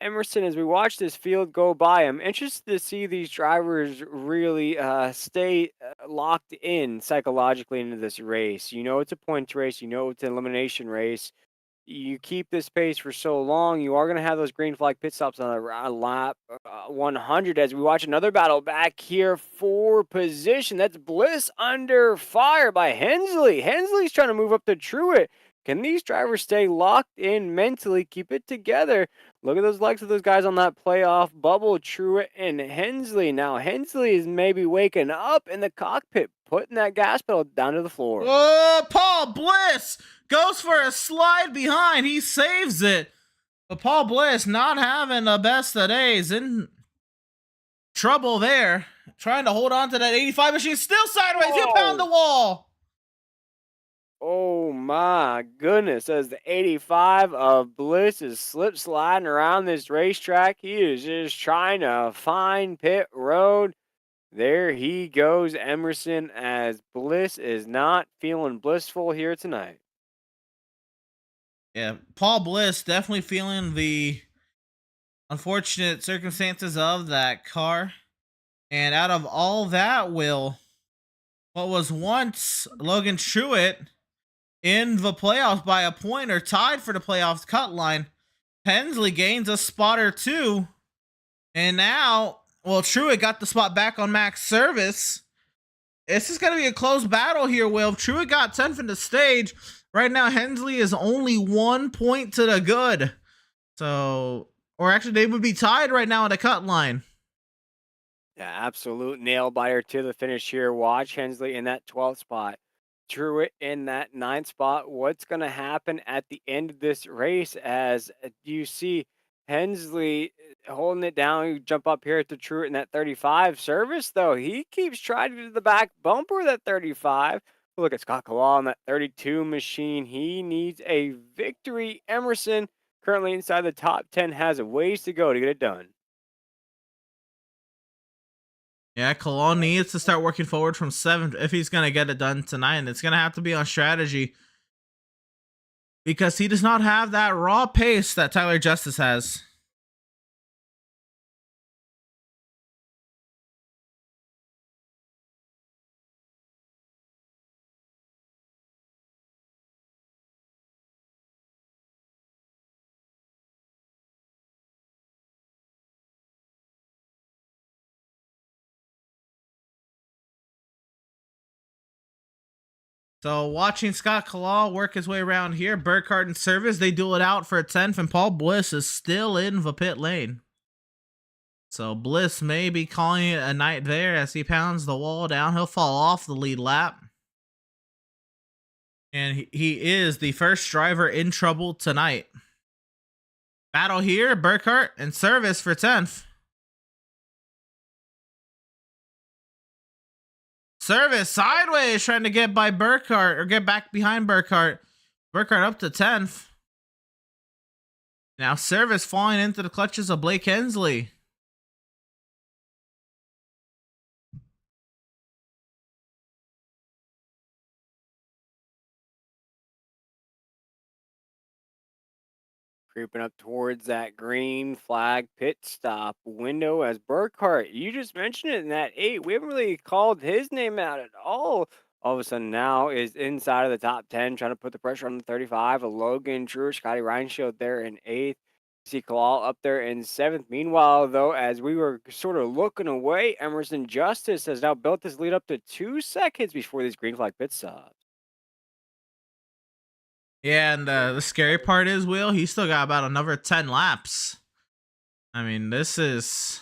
Emerson, as we watch this field go by, I'm interested to see these drivers really stay locked in psychologically into this race. You know, it's a points race, you know, it's an elimination race. You keep this pace for so long, you are going to have those green flag pit stops on a lap 100 as we watch another battle back here for position. That's Bliss under fire by Hensley. Hensley's trying to move up to Truett. Can these drivers stay locked in mentally, keep it together? Look at those legs of those guys on that playoff bubble, Truett and Hensley. Now, Hensley is maybe waking up in the cockpit, putting that gas pedal down to the floor. Oh, Paul Bliss goes for a slide behind. He saves it. But Paul Bliss not having the best of days. In trouble there. Trying to hold on to that 85 machine. Still sideways. He'll pound the wall. Oh my goodness, as the 85 of Bliss is slip sliding around this racetrack. He is just trying to find pit road. There he goes, Emerson, as Bliss is not feeling blissful here tonight. Yeah, Paul Bliss definitely feeling the unfortunate circumstances of that car. And out of all that, Will, what was once Logan Truett in the playoffs by a point or tied for the playoffs cut line, Hensley gains a spot or two. And now, well, Truett got the spot back on Max Service. This is going to be a close battle here, Will. Truett got 10th in the stage. Right now, Hensley is only 1 point to the good. So, or actually, they would be tied right now on the cut line. Yeah, absolute nail biter to the finish here. Watch Hensley in that 12th spot. Truett in that 9th spot. What's going to happen at the end of this race as you see Hensley holding it down? You jump up here to Truett in that 35 service, though. He keeps trying to do the back bumper, that 35. Look at Scott Kalal on that 32 machine. He needs a victory. Emerson, currently inside the top 10, has a ways to go to get it done. Yeah, Cologne needs to start working forward from 7th if he's going to get it done tonight. And it's going to have to be on strategy because he does not have that raw pace that Tyler Justice has. So watching Scott Kalal work his way around here, Burkhardt and Service, they duel it out for a 10th, and Paul Bliss is still in the pit lane. So Bliss may be calling it a night there as he pounds the wall down. He'll fall off the lead lap. And he is the first driver in trouble tonight. Battle here, Burkhardt and Service for 10th. Service sideways trying to get by Burkhardt or get back behind Burkhardt. Burkhardt up to 10th. Now Service falling into the clutches of Blake Hensley. Creeping up towards that green flag pit stop window as Burkhart. You just mentioned it in that 8. We haven't really called his name out at all. All of a sudden now is inside of the top 10, trying to put the pressure on the 35. A Logan Drew, Scotty Ryan showed there in 8th. See Kalal up there in 7th. Meanwhile, though, as we were sort of looking away, Emerson Justice has now built this lead up to 2 seconds before these green flag pit stops. Yeah, and the scary part is, Will, he still got about another 10 laps. I mean, this is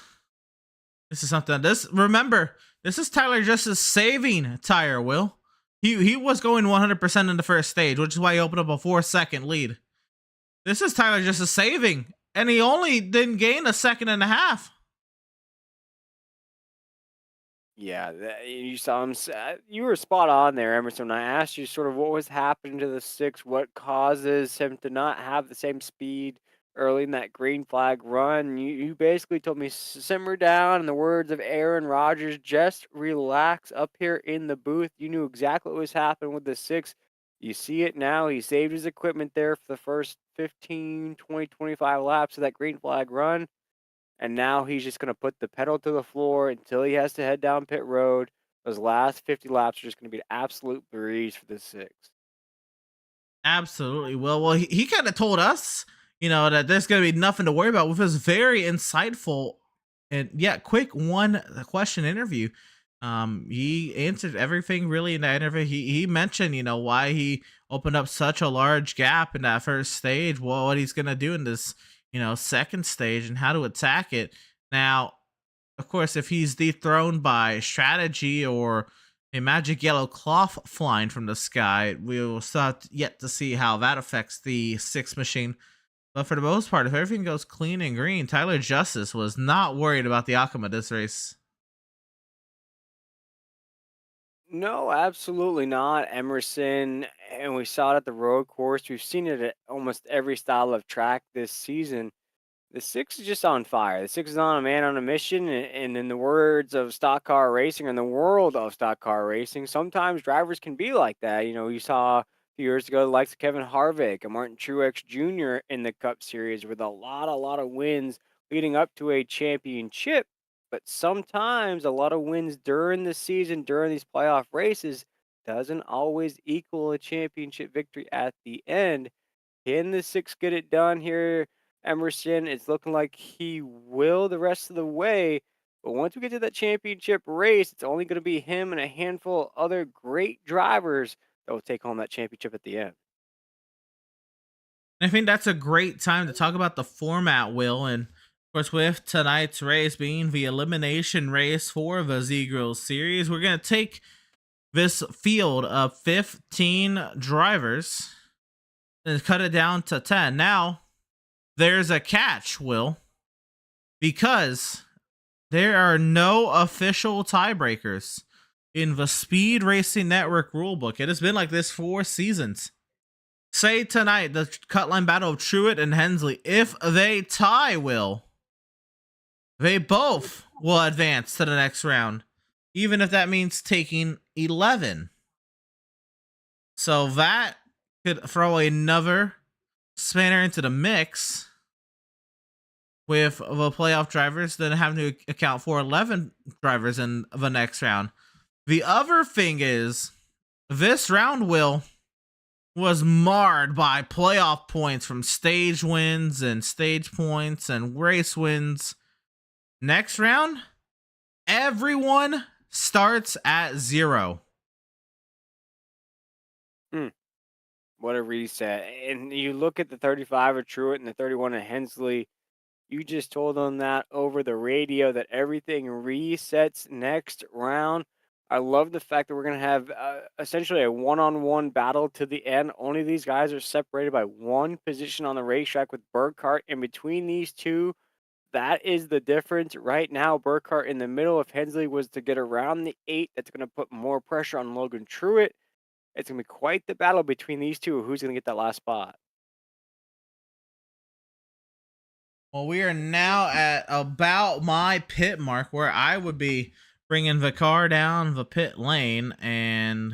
something. Remember, this is Tyler Justice saving tire, Will. He was going 100% in the first stage, which is why he opened up a 4-second lead. This is Tyler Justice saving, and he only didn't gain a second and a half. Yeah, you saw him. You were spot on there, Emerson. When I asked you sort of what was happening to the 6, what causes him to not have the same speed early in that green flag run, you basically told me simmer down. In the words of Aaron Rodgers, just relax up here in the booth. You knew exactly what was happening with the 6. You see it now. He saved his equipment there for the first 15, 20, 25 laps of that green flag run. And now he's just going to put the pedal to the floor until he has to head down pit road. Those last 50 laps are just going to be an absolute breeze for the 6. Absolutely. Well, he kind of told us, that there's going to be nothing to worry about with his very insightful and quick one question interview. He answered everything really in that interview. He mentioned, why he opened up such a large gap in that first stage. Well, what he's going to do in this, second stage and how to attack it. Now, of course, if he's dethroned by strategy or a magic yellow cloth flying from the sky, we will still have yet to see how that affects the 6 machine. But for the most part, if everything goes clean and green, Tyler Justice was not worried about the outcome of this race. No, absolutely not, Emerson. And we saw it at the road course. We've seen it at almost every style of track this season. The 6 is just on fire. The 6 is on a man on a mission. And in the words of stock car racing, in the world of stock car racing, sometimes drivers can be like that. You saw a few years ago the likes of Kevin Harvick and Martin Truex Jr. in the Cup Series with a lot of wins leading up to a championship. But sometimes a lot of wins during the season, during these playoff races, doesn't always equal a championship victory at the end. Can the 6 get it done here, Emerson? It's looking like he will the rest of the way. But once we get to that championship race, it's only going to be him and a handful of other great drivers that will take home that championship at the end. I think that's a great time to talk about the format, Will. And of course, with tonight's race being the elimination race for the Z-Grill Series, we're going to take this field of 15 drivers and cut it down to 10. Now, there's a catch, Will, because there are no official tiebreakers in the Speed Racing Network rulebook. It has been like this for seasons. Say tonight, the cut line battle of Truett and Hensley, if they tie, Will, they both will advance to the next round, even if that means taking 11. So that could throw another spanner into the mix with the playoff drivers, then having to account for 11 drivers in the next round. The other thing is, this round, Will, was marred by playoff points from stage wins and stage points and race wins. Next round, everyone starts at 0. What a reset. And you look at the 35 of Truett and the 31 of Hensley. You just told them that over the radio that everything resets next round. I love the fact that we're going to have essentially a one-on-one battle to the end. Only these guys are separated by one position on the racetrack with Burkhart in between these two. That is the difference right now. Burkhart in the middle. If Hensley was to get around the 8, that's going to put more pressure on Logan Truett. It's going to be quite the battle between these two. Who's going to get that last spot? Well, we are now at about my pit mark where I would be bringing the car down the pit lane. And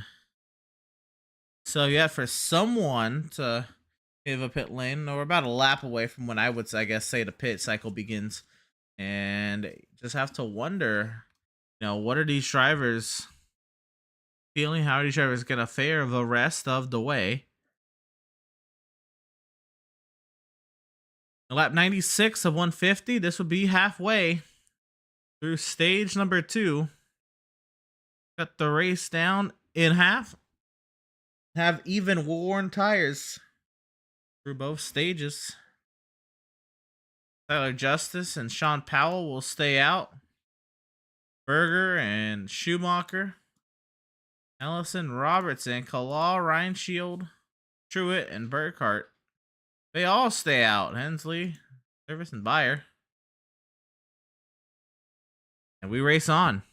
so, for someone to of a pit lane. No, we're about a lap away from when I would, I guess, say the pit cycle begins. And just have to wonder, what are these drivers feeling? How are these drivers going to fare the rest of the way? Lap 96 of 150. This would be halfway through stage number 2. Cut the race down in half. Have even worn tires through both stages. Tyler Justice and Sean Powell will stay out. Berger and Schumacher. Ellison, Robertson, Kalaw, Ryan Shield, Truitt, and Burkhart. They all stay out. Hensley, Service, and Bayer. And we race on.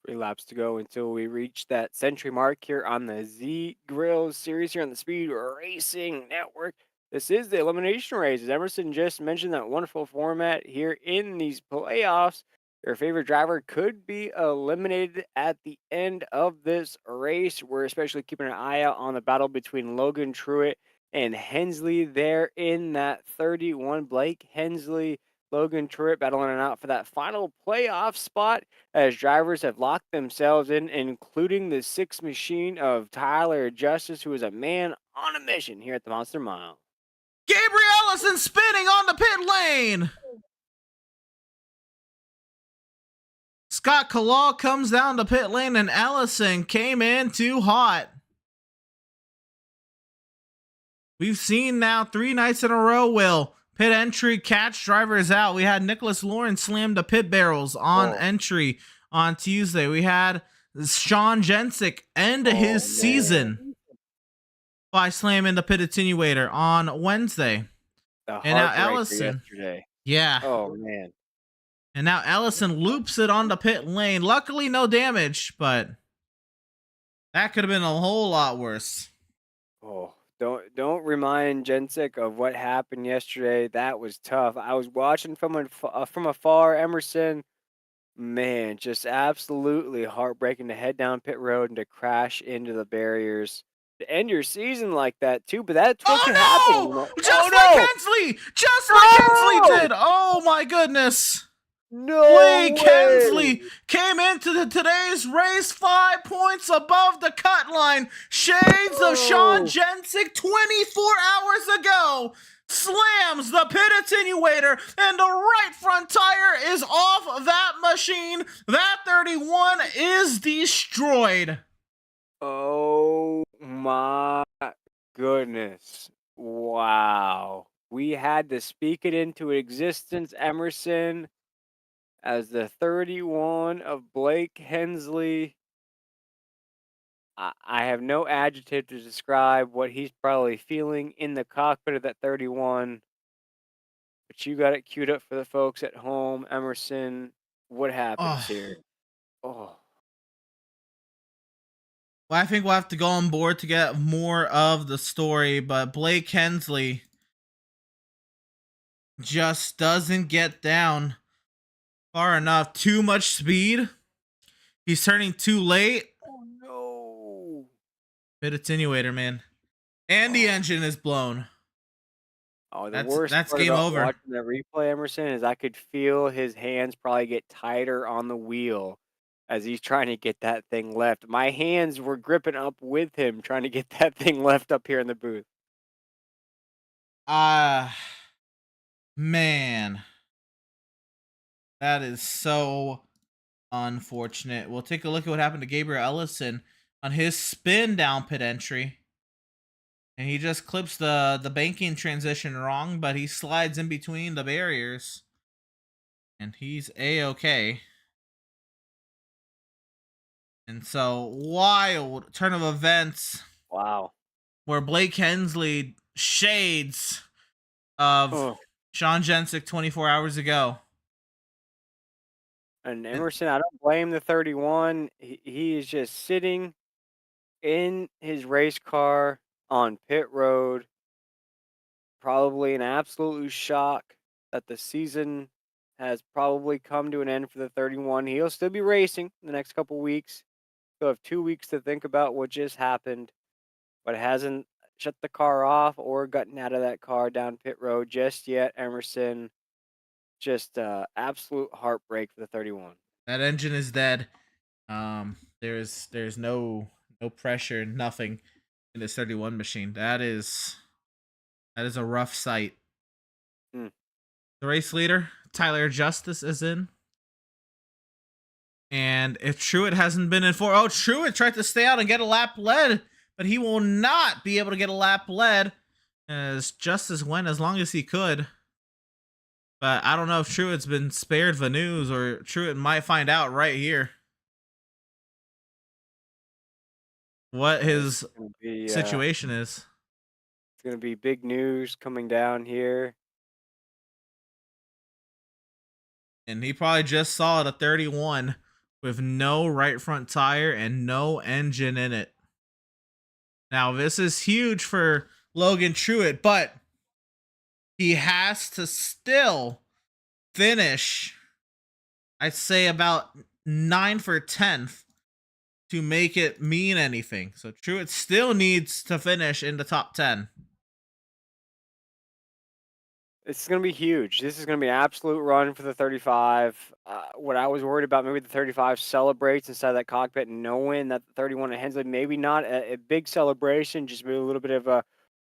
3 laps to go until we reach that century mark here on the Z Grill series here on the Speed Racing Network. This is the elimination race. As Emerson just mentioned, that wonderful format here in these playoffs. Your favorite driver could be eliminated at the end of this race. We're especially keeping an eye out on the battle between Logan Truitt and Hensley there in that 31. Blake Hensley, Logan Truitt battling it out for that final playoff spot as drivers have locked themselves in, including the 6 machine of Tyler Justice, who is a man on a mission here at the Monster Mile. Gabriel Ellison spinning on the pit lane. Scott Kalaw comes down the pit lane, and Ellison came in too hot. We've seen now 3 nights in a row, Will. Pit entry, catch drivers out. We had Nicholas Lawrence slam the pit barrels on entry on Tuesday. We had Sean Jensick end his season by slamming the pit attenuator on Wednesday. And now Ellison. Yesterday. Yeah. Oh, man. And now Ellison loops it on the pit lane. Luckily, no damage, but that could have been a whole lot worse. Oh, don't remind Jensick of what happened yesterday. That was tough. I was watching from afar, Emerson. Man, just absolutely heartbreaking to head down pit road and to crash into the barriers. To end your season like that, too, but that's what can happen. You know? Just like Hensley! Just like Hensley did! Oh, my goodness! Blake Hensley came into today's race 5 points above the cut line. Shades of Sean Jensick 24 hours ago slams the pit attenuator, and the right front tire is off that machine. That 31 is destroyed. Oh my goodness. Wow. We had to speak it into existence, Emerson, as the 31 of Blake Hensley. I have no adjective to describe what he's probably feeling in the cockpit of that 31. But you got it queued up for the folks at home. Emerson, what happens here? Oh. Well, I think we'll have to go on board to get more of the story, but Blake Hensley just doesn't get down far enough. Too much speed. He's turning too late. Oh, no. Pit attenuator, man. And the engine is blown. Oh, the worst that's part game about over. watching that replay, Emerson, is I could feel his hands probably get tighter on the wheel as he's trying to get that thing left. My hands were gripping up with him trying to get that thing left up here in the booth. Man. That is so unfortunate. We'll take a look at what happened to Gabriel Ellison on his spin down pit entry. And he just clips the banking transition wrong, but he slides in between the barriers. And he's A-okay. And so, wild turn of events. Wow. Where Blake Hensley shades of Sean Jensick 24 hours ago. And Emerson, I don't blame the 31. He is just sitting in his race car on pit road, probably in absolute shock that the season has probably come to an end for the 31. He'll still be racing the next couple weeks. He'll have 2 weeks to think about what just happened. but hasn't shut the car off or gotten out of that car down pit road just yet. Emerson, just absolute heartbreak for the 31. That engine is dead. There's no pressure, nothing in this 31 machine. That is a rough sight. Hmm. The race leader, Tyler Justice, is in. And if Truett hasn't been in for, oh, Truett tried to stay out and get a lap led, but he will not be able to get a lap led as Justice went as long as he could. But I don't know if Truett's been spared the news, or Truett might find out right here what his situation is. It's going to be big news coming down here. And he probably just saw the 31 with no right front tire and no engine in it. Now, this is huge for Logan Truett, but he has to still finish, I'd say, about 9 for 10th to make it mean anything. So Truett still needs to finish in the top 10. It's going to be huge. This is going to be an absolute run for the 35. What I was worried about, maybe the 35 celebrates inside that cockpit, knowing that the 31 at Hensley, maybe not a big celebration, just maybe a little bit of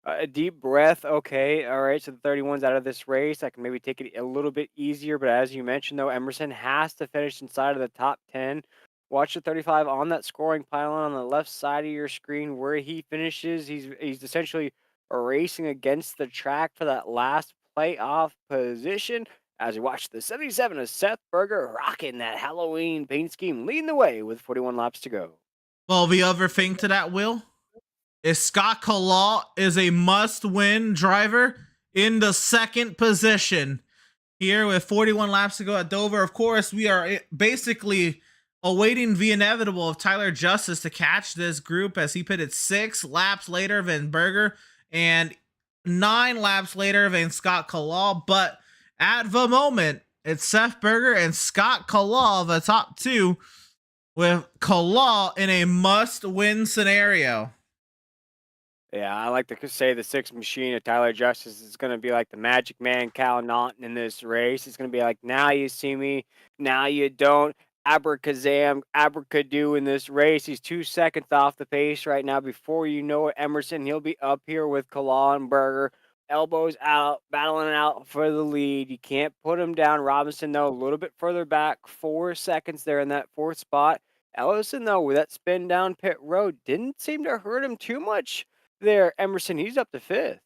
a deep breath. Okay, all right, so the 31's out of this race. I can maybe take it a little bit easier. But as you mentioned, though, Emerson has to finish inside of the top 10. Watch the 35 on that scoring pylon on the left side of your screen where he finishes. He's essentially racing against the track for that last playoff position. As we watch the 77 of Seth Berger rocking that Halloween paint scheme, leading the way with 41 laps to go. Well, the other thing to that, Will, is Scott Kalal is a must-win driver in the second position here with 41 laps to go at Dover. Of course, we are basically awaiting the inevitable of Tyler Justice to catch this group as he pitted 6 laps later than Berger and 9 laps later than Scott Kalal. But at the moment, it's Seth Berger and Scott Kalal, the top 2, with Kalal in a must-win scenario. Yeah, I like to say the 6 machine of Tyler Justice is going to be like the Magic Man Cal Naughton in this race. It's going to be like, now you see me, now you don't. Abracazam, abracadoo in this race. He's 2 seconds off the pace right now. Before you know it, Emerson, he'll be up here with Kalal and Berger. Elbows out, battling out for the lead. You can't put him down. Robinson, though, a little bit further back, 4 seconds there in that 4th spot. Ellison, though, with that spin down pit road, didn't seem to hurt him too much there. Emerson, he's up to 5th.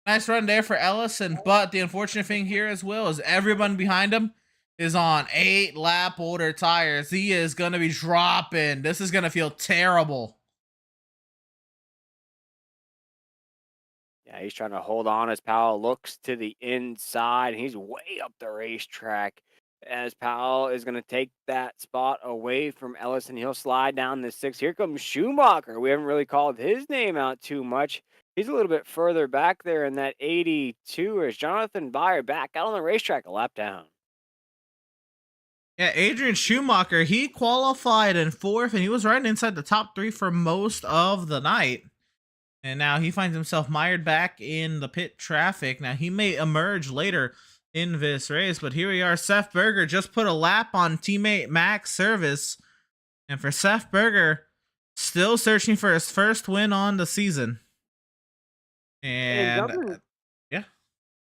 Nice run there for Ellison, but the unfortunate thing here as well is everyone behind him is on 8 lap older tires. He is going to be dropping. This is going to feel terrible. Yeah, he's trying to hold on as Powell looks to the inside. He's way up the racetrack as Powell is going to take that spot away from Ellison. He'll slide down the 6. Here comes Schumacher. We haven't really called his name out too much. He's a little bit further back there in that 82 as Jonathan Byer back out on the racetrack a lap down. Yeah, Adrian Schumacher, he qualified in 4th, and he was right inside the top 3 for most of the night. And now he finds himself mired back in the pit traffic. Now, he may emerge later in this race, but here we are. Seth Berger just put a lap on teammate Max Service. And for Seth Berger, still searching for his first win on the season. And yeah.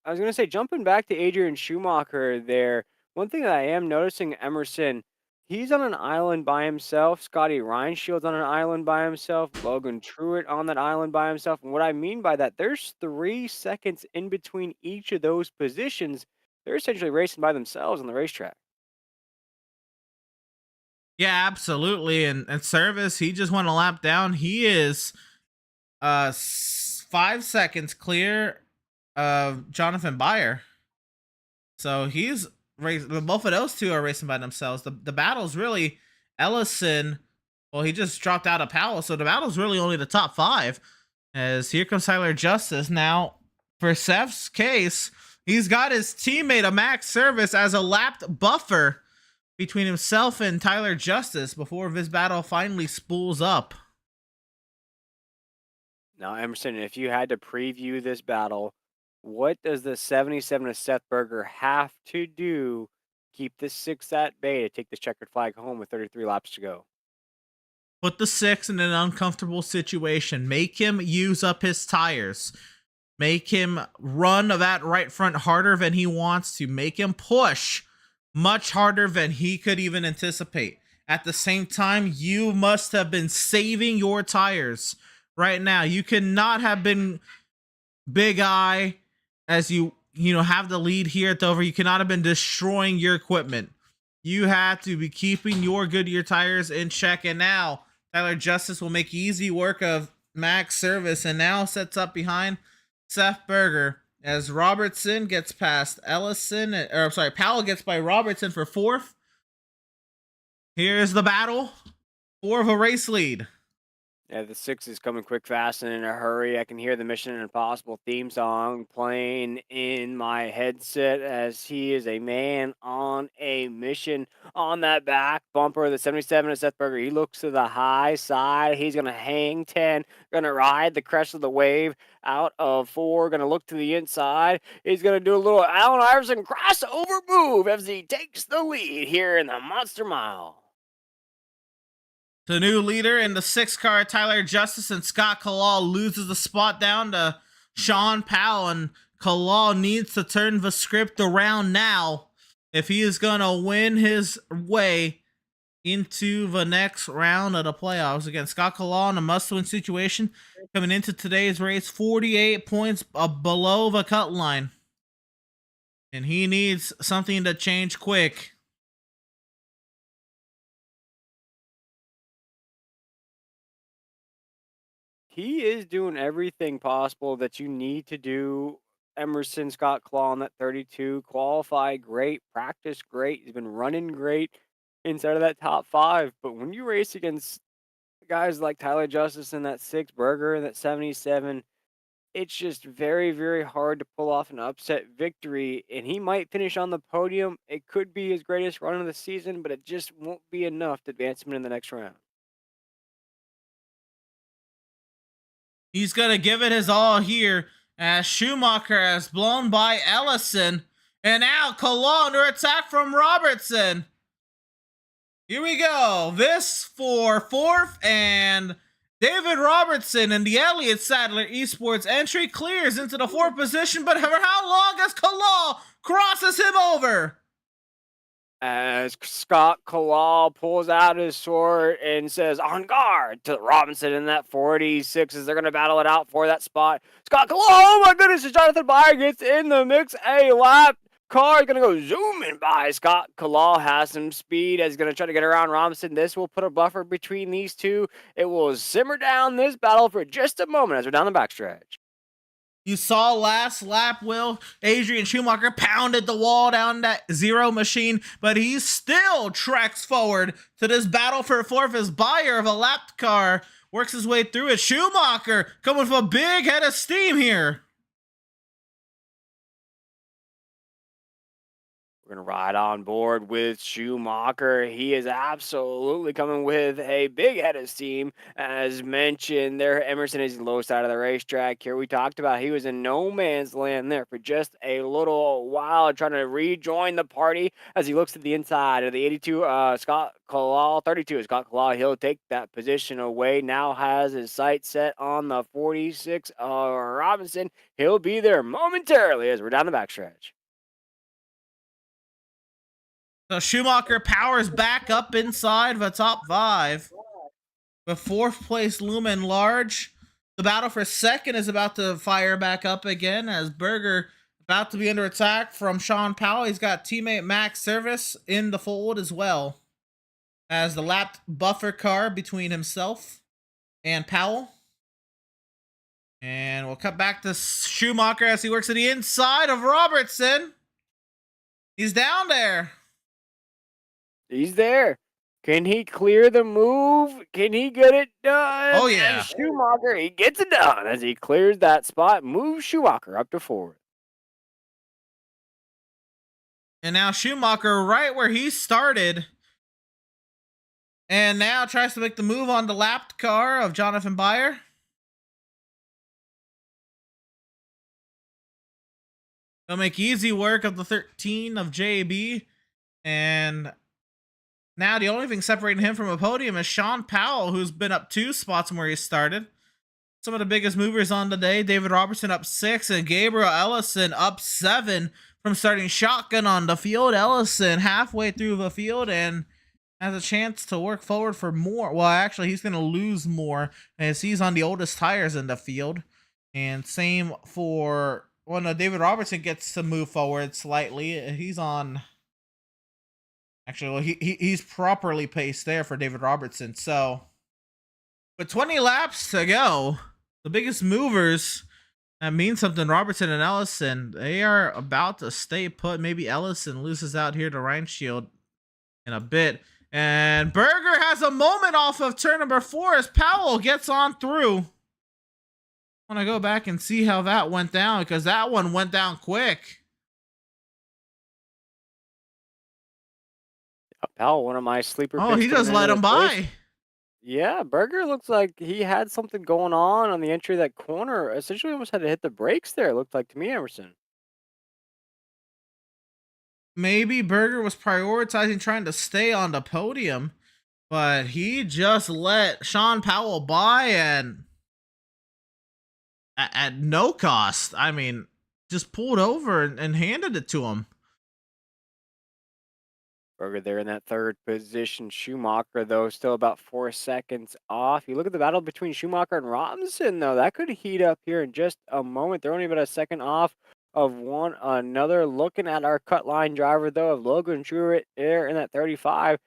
I was going to say, jumping back to Adrian Schumacher there, one thing that I am noticing, Emerson, he's on an island by himself. Scotty Reinshield's on an island by himself. Logan Truett on that island by himself. And what I mean by that, there's 3 seconds in between each of those positions. They're essentially racing by themselves on the racetrack. Yeah, absolutely. And Service, he just went a lap down. He is 5 seconds clear of Jonathan Byer. So he's both of those two are racing by themselves. The battle's really Ellison. Well, he just dropped out of Powell, so the battle's really only the top 5. As here comes Tyler Justice. Now, for Seth's case, he's got his teammate, a Max Service, as a lapped buffer between himself and Tyler Justice before this battle finally spools up. Now, Emerson, if you had to preview this battle, what does the 77 of Seth Berger have to do keep the 6 at bay to take this checkered flag home with 33 laps to go? Put the 6 in an uncomfortable situation. Make him use up his tires. Make him run that right front harder than he wants to. Make him push much harder than he could even anticipate. At the same time, you must have been saving your tires right now. You cannot have been big eye as you have the lead here at Dover. You cannot have been destroying your equipment. You have to be keeping your Goodyear tires in check. And now Tyler Justice will make easy work of Max Service and now sets up behind Seth Berger as Robertson gets past Ellison, or I'm sorry, Powell gets by Robertson for 4th. Here's the battle for the race lead. Yeah, the 6 is coming quick, fast, and in a hurry. I can hear the Mission Impossible theme song playing in my headset as he is a man on a mission. On that back bumper, the 77 of Seth Berger, he looks to the high side. He's going to hang 10, going to ride the crest of the wave out of 4, going to look to the inside. He's going to do a little Allen Iverson crossover move as he takes the lead here in the Monster Mile. The new leader in the 6 car, Tyler Justice, and Scott Kalal loses the spot down to Sean Powell, and Kalal needs to turn the script around now if he is going to win his way into the next round of the playoffs. Again, Scott Kalal in a must-win situation coming into today's race, 48 points below the cut line, and he needs something to change quick. He is doing everything possible that you need to do. Emerson Scott Claw on that 32, qualify great, practice great. He's been running great inside of that top 5. But when you race against guys like Tyler Justice and that 6 Burger and that 77, it's just very, very hard to pull off an upset victory. And he might finish on the podium. It could be his greatest run of the season, but it just won't be enough to advance him in the next round. He's going to give it his all here as Schumacher has blown by Ellison. And now Kalal under attack from Robertson. Here we go. This for 4th, and David Robertson and the Elliott Sadler eSports entry clears into the 4th position. But for how long as Kalal crosses him over? As Scott Kalal pulls out his sword and says, "On guard," to Robinson in that 46 as they're going to battle it out for that spot. Scott Kalal, oh my goodness, Jonathan Byer gets in the mix. A lap car is going to go zooming by. Scott Kalal has some speed as he's going to try to get around Robinson. This will put a buffer between these two. It will simmer down this battle for just a moment as we're down the backstretch. You saw last lap, Will, Adrian Schumacher pounded the wall down that 0 machine, but he still treks forward to this battle for 4th as Byer of a lapped car works his way through it. Schumacher coming with a big head of steam here. We're going to ride on board with Schumacher. He is absolutely coming with a big head of steam. As mentioned, there Emerson is the low side of the racetrack here. We talked about he was in no man's land there for just a little while, trying to rejoin the party as he looks to the inside of the 82 Scott Kalal. 32 is Scott Kalal. He'll take that position away. Now has his sights set on the 46 Robinson. He'll be there momentarily as we're down the backstretch. So Schumacher powers back up inside the top 5. The 4th place looming large. The battle for 2nd is about to fire back up again as Berger about to be under attack from Sean Powell. He's got teammate Max Service in the fold as well as the lapped buffer car between himself and Powell. And we'll cut back to Schumacher as he works to the inside of Robertson. He's down there. He's there. Can he clear the move? Can he get it done? Oh, yeah. And Schumacher, he gets it done as he clears that spot, moves Schumacher up to 4th. And now Schumacher right where he started. And now tries to make the move on the lapped car of Jonathan Byer. They'll make easy work of the 13 of JB. And now the only thing separating him from a podium is Sean Powell, who's been up 2 spots from where he started. Some of the biggest movers on the day: David Robertson up 6 and Gabriel Ellison up 7 from starting shotgun on the field. Ellison halfway through the field and has a chance to work forward for more. Well, actually, he's going to lose more as he's on the oldest tires in the field. And same for, well, no, David Robertson gets to move forward slightly. He's on, actually, well, he's properly paced there for David Robertson. So, with 20 laps to go, the biggest movers, that means something. Robertson and Ellison, they are about to stay put. Maybe Ellison loses out here to Ryan Shield in a bit. And Berger has a moment off of turn number 4 as Powell gets on through. I want to go back and see how that went down, because that one went down quick. Powell, one of my sleeper Oh, picks he coming just into let him this race. by. Yeah, Berger looks like he had something going on the entry of that corner. Essentially, almost had to hit the brakes there. It looked like to me, Emerson. Maybe Berger was prioritizing trying to stay on the podium, but he just let Sean Powell by, and at no cost. I mean, just pulled over and handed it to him. Berger there in that 3rd position. Schumacher, though, still about 4 seconds off. You look at the battle between Schumacher and Robinson, though, that could heat up here in just a moment. They're only about a second off of one another. Looking at our cut line driver, though, of Logan Truitt there in that 35.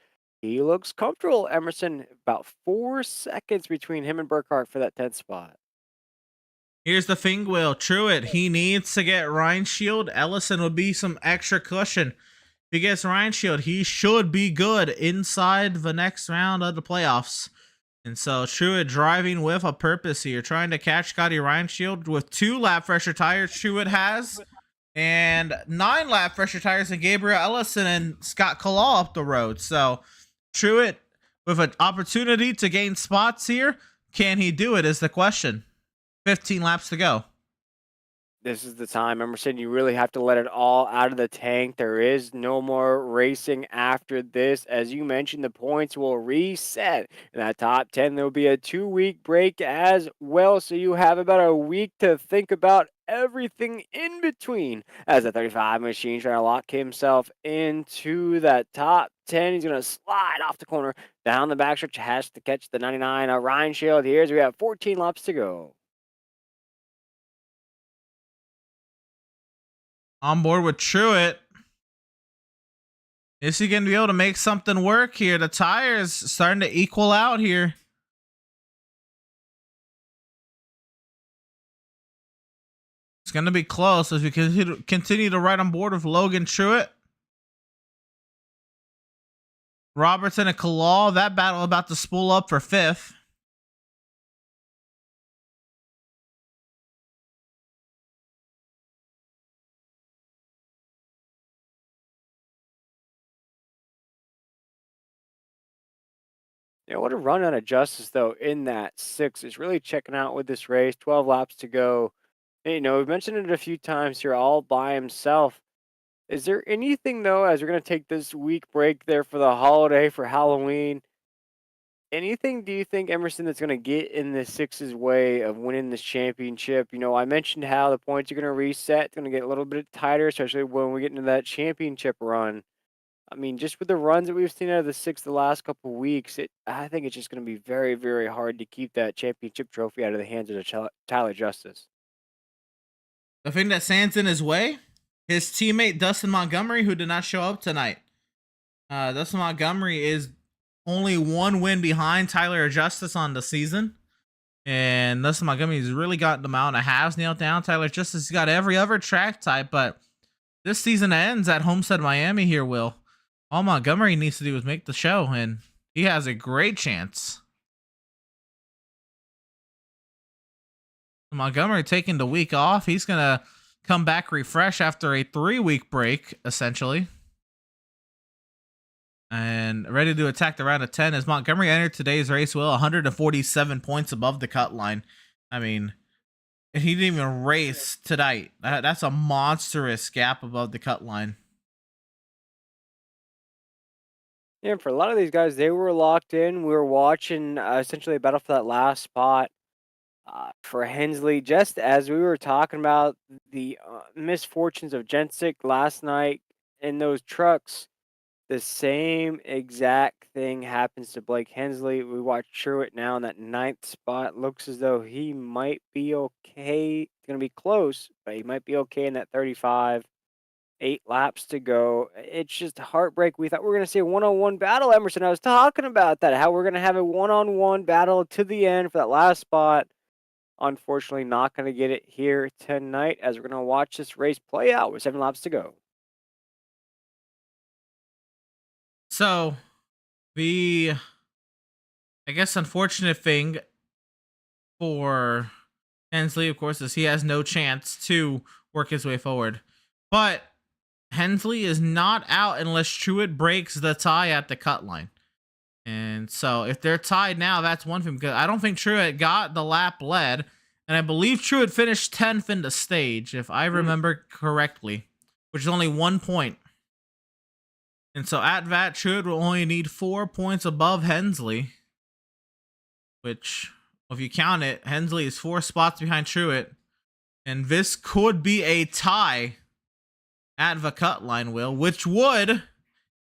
He looks comfortable, Emerson. About 4 seconds between him and Burkhart for that 10th spot. Here's the thing, Will. Truitt, he needs to get Ryan Shield. Ellison would be some extra cushion. If he gets Ryan Shield, he should be good inside the next round of the playoffs. And so Truitt driving with a purpose here, trying to catch Scotty Ryan Shield with 2 lap pressure tires Truitt has, and 9 lap pressure tires in Gabriel Ellison and Scott Kalal up the road. So Truitt with an opportunity to gain spots here. Can he do it is the question. 15 laps to go. This is the time, Emerson. You really have to let it all out of the tank. There is no more racing after this. As you mentioned, the points will reset. In that top 10, there will be a 2-week break as well. So you have about a week to think about everything in between. As the 35 machine trying to lock himself into that top 10. He's going to slide off the corner. Down the backstretch, has to catch the 99. Ryan Shield here as we have 14 laps to go. On board with Truitt. Is he going to be able to make something work here? The tires starting to equal out here. It's going to be close as we continue to ride on board with Logan Truitt. Robertson and Kalal, that battle about to spool up for 5th. Yeah, what a run out of Justice, though, in that 6 is really checking out with this race. 12 laps to go. And, we've mentioned it a few times here, all by himself. Is there anything, though, as we're going to take this week break there for the holiday, for Halloween, anything do you think, Emerson, that's going to get in the 6's way of winning this championship? I mentioned how the points are going to reset. It's going to get a little bit tighter, especially when we get into that championship run. I mean, just with the runs that we've seen out of the 6 the last couple weeks, I think it's just going to be very, very hard to keep that championship trophy out of the hands of Tyler Justice. The thing that stands in his way, his teammate Dustin Montgomery, who did not show up tonight. Dustin Montgomery is only 1 win behind Tyler Justice on the season. And Dustin Montgomery has really got the amount of halves nailed down. Tyler Justice has got every other track type, but this season ends at Homestead, Miami here, Will. All Montgomery needs to do is make the show, and he has a great chance. Montgomery taking the week off. He's going to come back refresh after a 3-week break, essentially. And ready to attack the round of 10 as Montgomery entered today's race, Will, 147 points above the cut line. I mean, And he didn't even race tonight. That's a monstrous gap above the cut line. Yeah, for a lot of these guys, they were locked in. We were watching essentially a battle for that last spot. For Hensley, just as we were talking about the misfortunes of Jensic last night in those trucks, the same exact thing happens to Blake Hensley. We watch Truett now in that 9th spot. Looks as though he might be okay. It's going to be close, but he might be okay in that 35. 8 laps to go. It's just a heartbreak. We thought we were going to see a one-on-one battle, Emerson. I was talking about that, how we're going to have a one-on-one battle to the end for that last spot. Unfortunately, not going to get it here tonight as we're going to watch this race play out with 7 laps to go. So, the, I guess, unfortunate thing for Hensley, of course, is he has no chance to work his way forward. But Hensley is not out unless Truett breaks the tie at the cut line. And so if they're tied now, that's one thing, because I don't think Truett got the lap led. And I believe Truett finished 10th in the stage, if I remember correctly, which is only 1 point. And so at that, Truett will only need 4 points above Hensley, which, if you count it, Hensley is 4 spots behind Truett. And this could be a tie at the cut line, Will, which would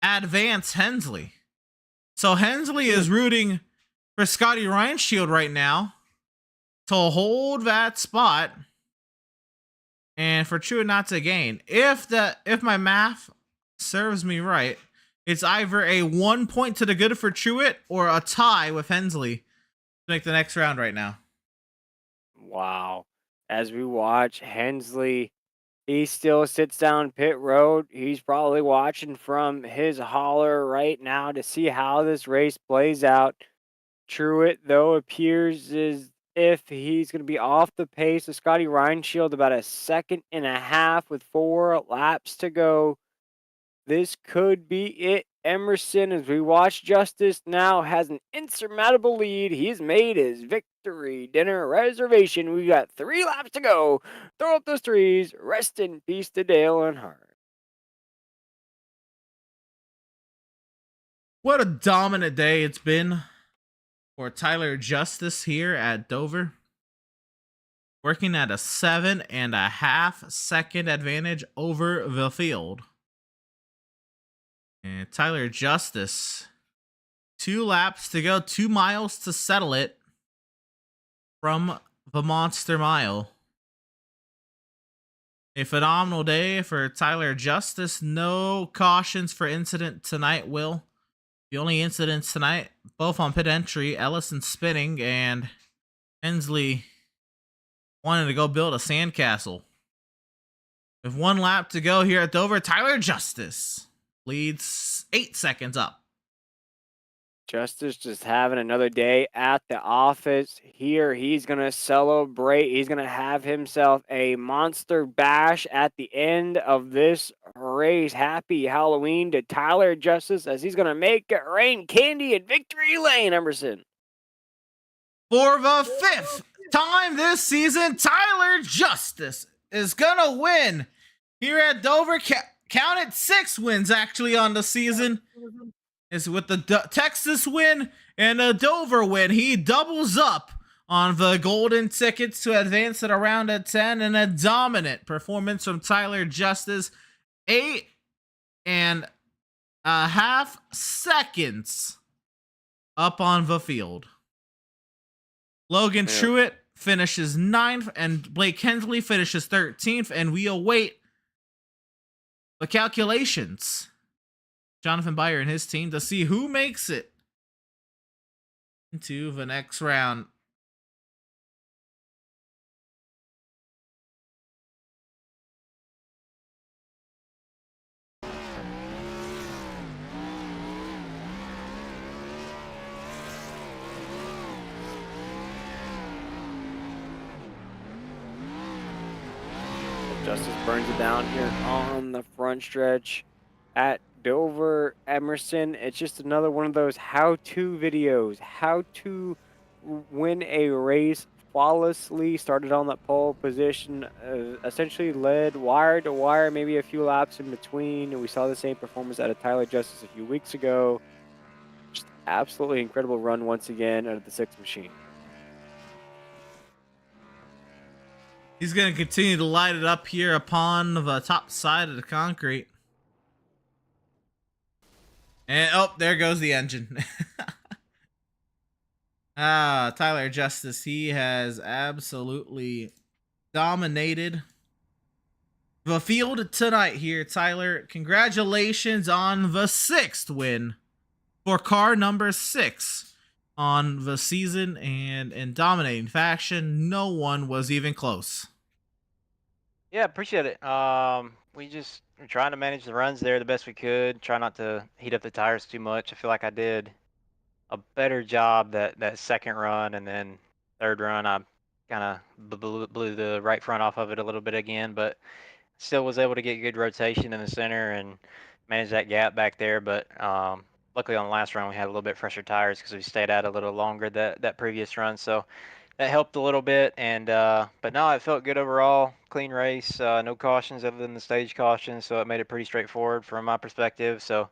advance Hensley. So Hensley is rooting for Scotty Reinshield right now to hold that spot and for Truett not to gain. If my math serves me right, it's either a 1 point to the good for Truett or a tie with Hensley to make the next round right now. Wow. As we watch Hensley, he still sits down pit road. He's probably watching from his hauler right now to see how this race plays out. Truett, though, appears as if he's going to be off the pace of Scotty Reinshield about 1.5 seconds with 4 laps to go. This could be it. Emerson, as we watch Justice now, has an insurmountable lead. He's made his victory dinner reservation. We got 3 laps to go. Throw up those threes. Rest in peace to Dale Earnhardt. What a dominant day it's been for Tyler Justice here at Dover. Working at a 7.5 second advantage over the field. And Tyler Justice, 2 laps to go, 2 miles to settle it from the Monster Mile. A phenomenal day for Tyler Justice. No cautions for incident tonight, Will. The only incidents tonight, both on pit entry, Ellison spinning and Hensley wanting to go build a sandcastle. With 1 lap to go here at Dover, Tyler Justice leads 8 seconds up. Justice just having another day at the office here. He's going to celebrate. He's going to have himself a monster bash at the end of this race. Happy Halloween to Tyler Justice as he's going to make it rain candy in Victory Lane, Emerson. For the 5th time this season, Tyler Justice is going to win here at Dover. Counted 6 wins actually on the season. Is with the Texas win and a Dover win. He doubles up on the golden tickets to advance at around a 10, and a dominant performance from Tyler Justice. 8.5 seconds up on the field. Logan Truett finishes 9th, and Blake Hensley finishes 13th, and we await the calculations, Jonathan Byer and his team, to see who makes it into the next round. Justice burns it down here on the front stretch at Dover. Emerson, it's just another one of those how-to videos, how to win a race flawlessly, started on that pole position, essentially led wire to wire, maybe a few laps in between. We saw the same performance out of Tyler Justice a few weeks ago. Just absolutely incredible run once again out of the sixth machine. He's going to continue to light it up here upon the top side of the concrete. And, oh, there goes the engine. Tyler Justice, he has absolutely dominated the field tonight here, Tyler. Congratulations on the 6th win for car number 6 on the season, and in dominating fashion. No one was even close. Yeah, appreciate it. We just were trying to manage the runs there the best we could. Try not to heat up the tires too much. I feel like I did a better job that second run, and then third run I kind of blew the right front off of it a little bit again, but still was able to get good rotation in the center and manage that gap back there. But luckily on the last run we had a little bit fresher tires because we stayed out a little longer that previous run, so that helped a little bit. And but no, it felt good overall. Clean race, no cautions other than the stage caution, so it made it pretty straightforward from my perspective. So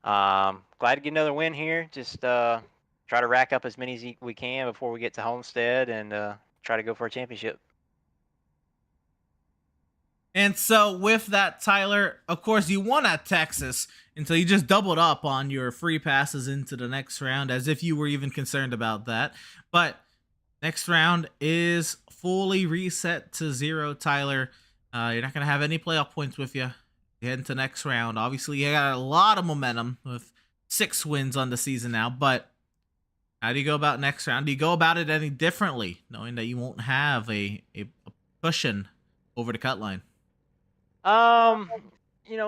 glad to get another win here. Just try to rack up as many as we can before we get to Homestead, and try to go for a championship. And so with that, Tyler, of course, you won at Texas, and so you just doubled up on your free passes into the next round, as if you were even concerned about that. But next round is fully reset to 0, Tyler. You're not going to have any playoff points with you. You head into next round. Obviously, you got a lot of momentum with 6 wins on the season now, but how do you go about next round? Do you go about it any differently, knowing that you won't have a cushion over the cut line? Um,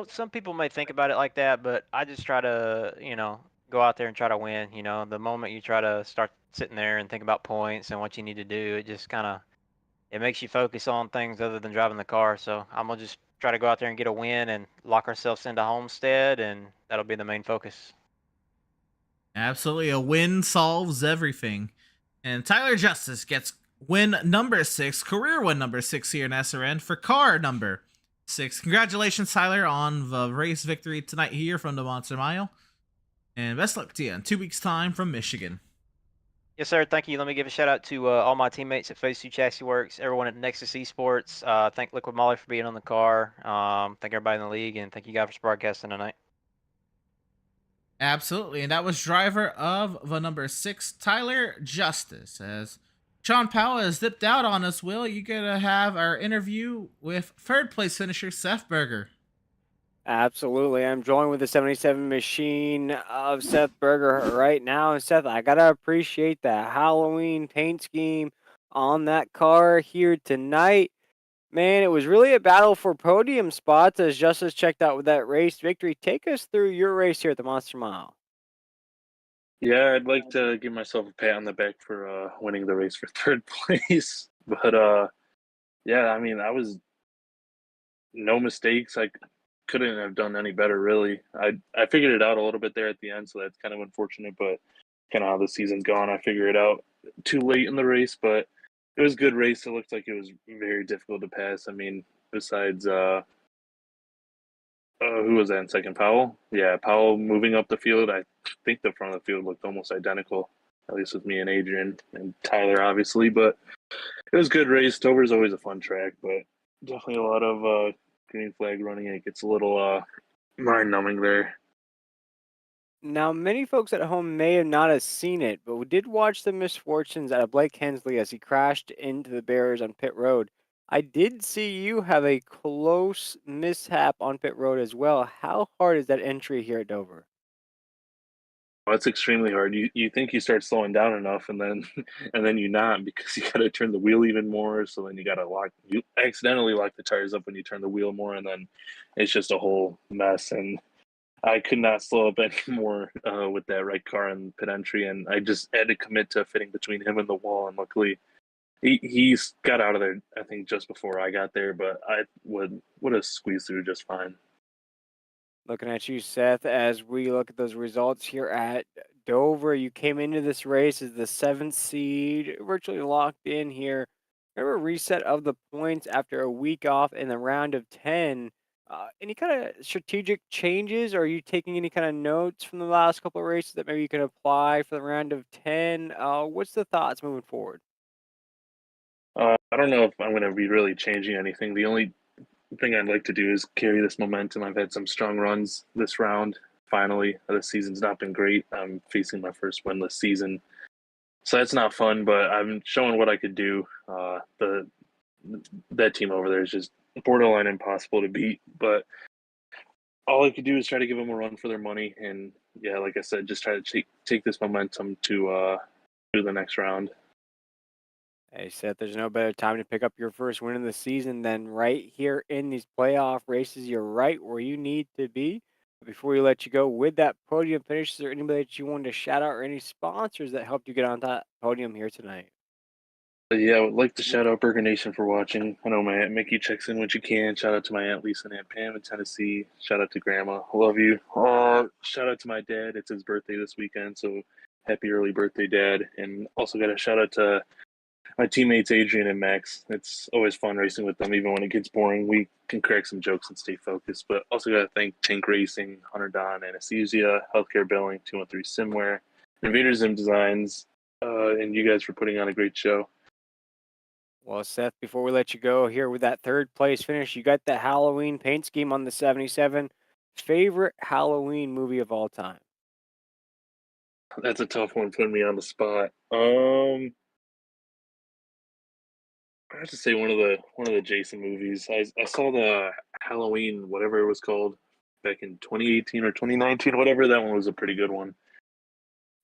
some people may think about it like that, but I just try to, go out there and try to win. The moment you try to start sitting there and think about points and what you need to do, it just kind of it makes you focus on things other than driving the car. So I'm gonna just try to go out there and get a win and lock ourselves into Homestead, and that'll be the main focus. Absolutely. A win solves everything. And Tyler Justice gets win number 6, career win number 6 here in SRN for car number 6. Congratulations, Tyler, on the race victory tonight here from the Monster Mile. And best luck to you in 2 weeks' time from Michigan. Yes, sir. Thank you. Let me give a shout out to all my teammates at Phase 2 Chassis Works, everyone at Nexus eSports. Thank Liquid Molly for being on the car. Thank everybody in the league, and thank you guys for broadcasting tonight. Absolutely. And that was driver of the number 6, Tyler Justice. As Sean Powell has dipped out on us, Will, you're going to have our interview with third place finisher Seth Berger. Absolutely. I'm joined with the 77 machine of Seth Berger right now. And Seth, I got to appreciate that Halloween paint scheme on that car here tonight. Man, it was really a battle for podium spots as Justice checked out with that race victory. Take us through your race here at the Monster Mile. Yeah, I'd like to give myself a pat on the back for winning the race for third place. But yeah, I mean, I was no mistakes. I couldn't have done any better, really. I figured it out a little bit there at the end, so that's kind of unfortunate. But kind of how the season's gone, I figured it out too late in the race. But it was a good race. It looked like it was very difficult to pass. I mean, besides who was that in second? Powell? Yeah, Powell moving up the field. I think the front of the field looked almost identical, at least with me and Adrian and Tyler, obviously. But it was a good race. Dover's always a fun track, but definitely a lot of green flag running. It gets a little mind numbing there. Now, many folks at home may have not have seen it, but we did watch the misfortunes out of Blake Hensley as he crashed into the barriers on pit road. I did see you have a close mishap on pit road as well. How hard is that entry here at Dover? Well, it's extremely hard. You think you start slowing down enough, and then and then you not because you got to turn the wheel even more. So then you accidentally lock the tires up when you turn the wheel more, and then it's just a whole mess. And I could not slow up anymore with that right car in pit entry, and I just had to commit to fitting between him and the wall. And luckily, he's got out of there. I think just before I got there, but I would have squeezed through just fine. Looking at you, Seth, as we look at those results here at Dover. You came into this race as the seventh seed, virtually locked in here. Remember reset of the points after a week off in the round of 10. Any kind of strategic changes? Or are you taking any kind of notes from the last couple of races that maybe you can apply for the round of 10? What's the thoughts moving forward? I don't know if I'm going to be really changing anything. The only thing I'd like to do is carry this momentum. I've had some strong runs this round. Finally, the season's not been great. I'm facing my first winless season, so that's not fun. But I'm showing what I could do. The that team over there is just borderline impossible to beat. But all I could do is try to give them a run for their money, and yeah, like I said, just try to take this momentum to the next round. Hey, Seth, there's no better time to pick up your first win of the season than right here in these playoff races. You're right where you need to be. But before we let you go with that podium finish, is there anybody that you wanted to shout out or any sponsors that helped you get on that podium here tonight? But yeah, I would like to shout out Burger Nation for watching. I know my Aunt Mickey checks in when she can. Shout out to my Aunt Lisa and Aunt Pam in Tennessee. Shout out to Grandma. I love you. Shout out to my dad. It's his birthday this weekend, so happy early birthday, Dad. And also got a shout out to my teammates Adrian and Max. It's always fun racing with them, even when it gets boring. We can crack some jokes and stay focused. But also got to thank Tank Racing, Hunter Don Anesthesia, Healthcare Billing, 213 Simware, Invader Zim Designs, and you guys for putting on a great show. Well, Seth, before we let you go here with that third place finish, you got the Halloween paint scheme on the 77. Favorite Halloween movie of all time? That's a tough one, putting me on the spot. I have to say one of the Jason movies. I saw the Halloween, whatever it was called, back in 2018 or 2019, whatever. That one was a pretty good one.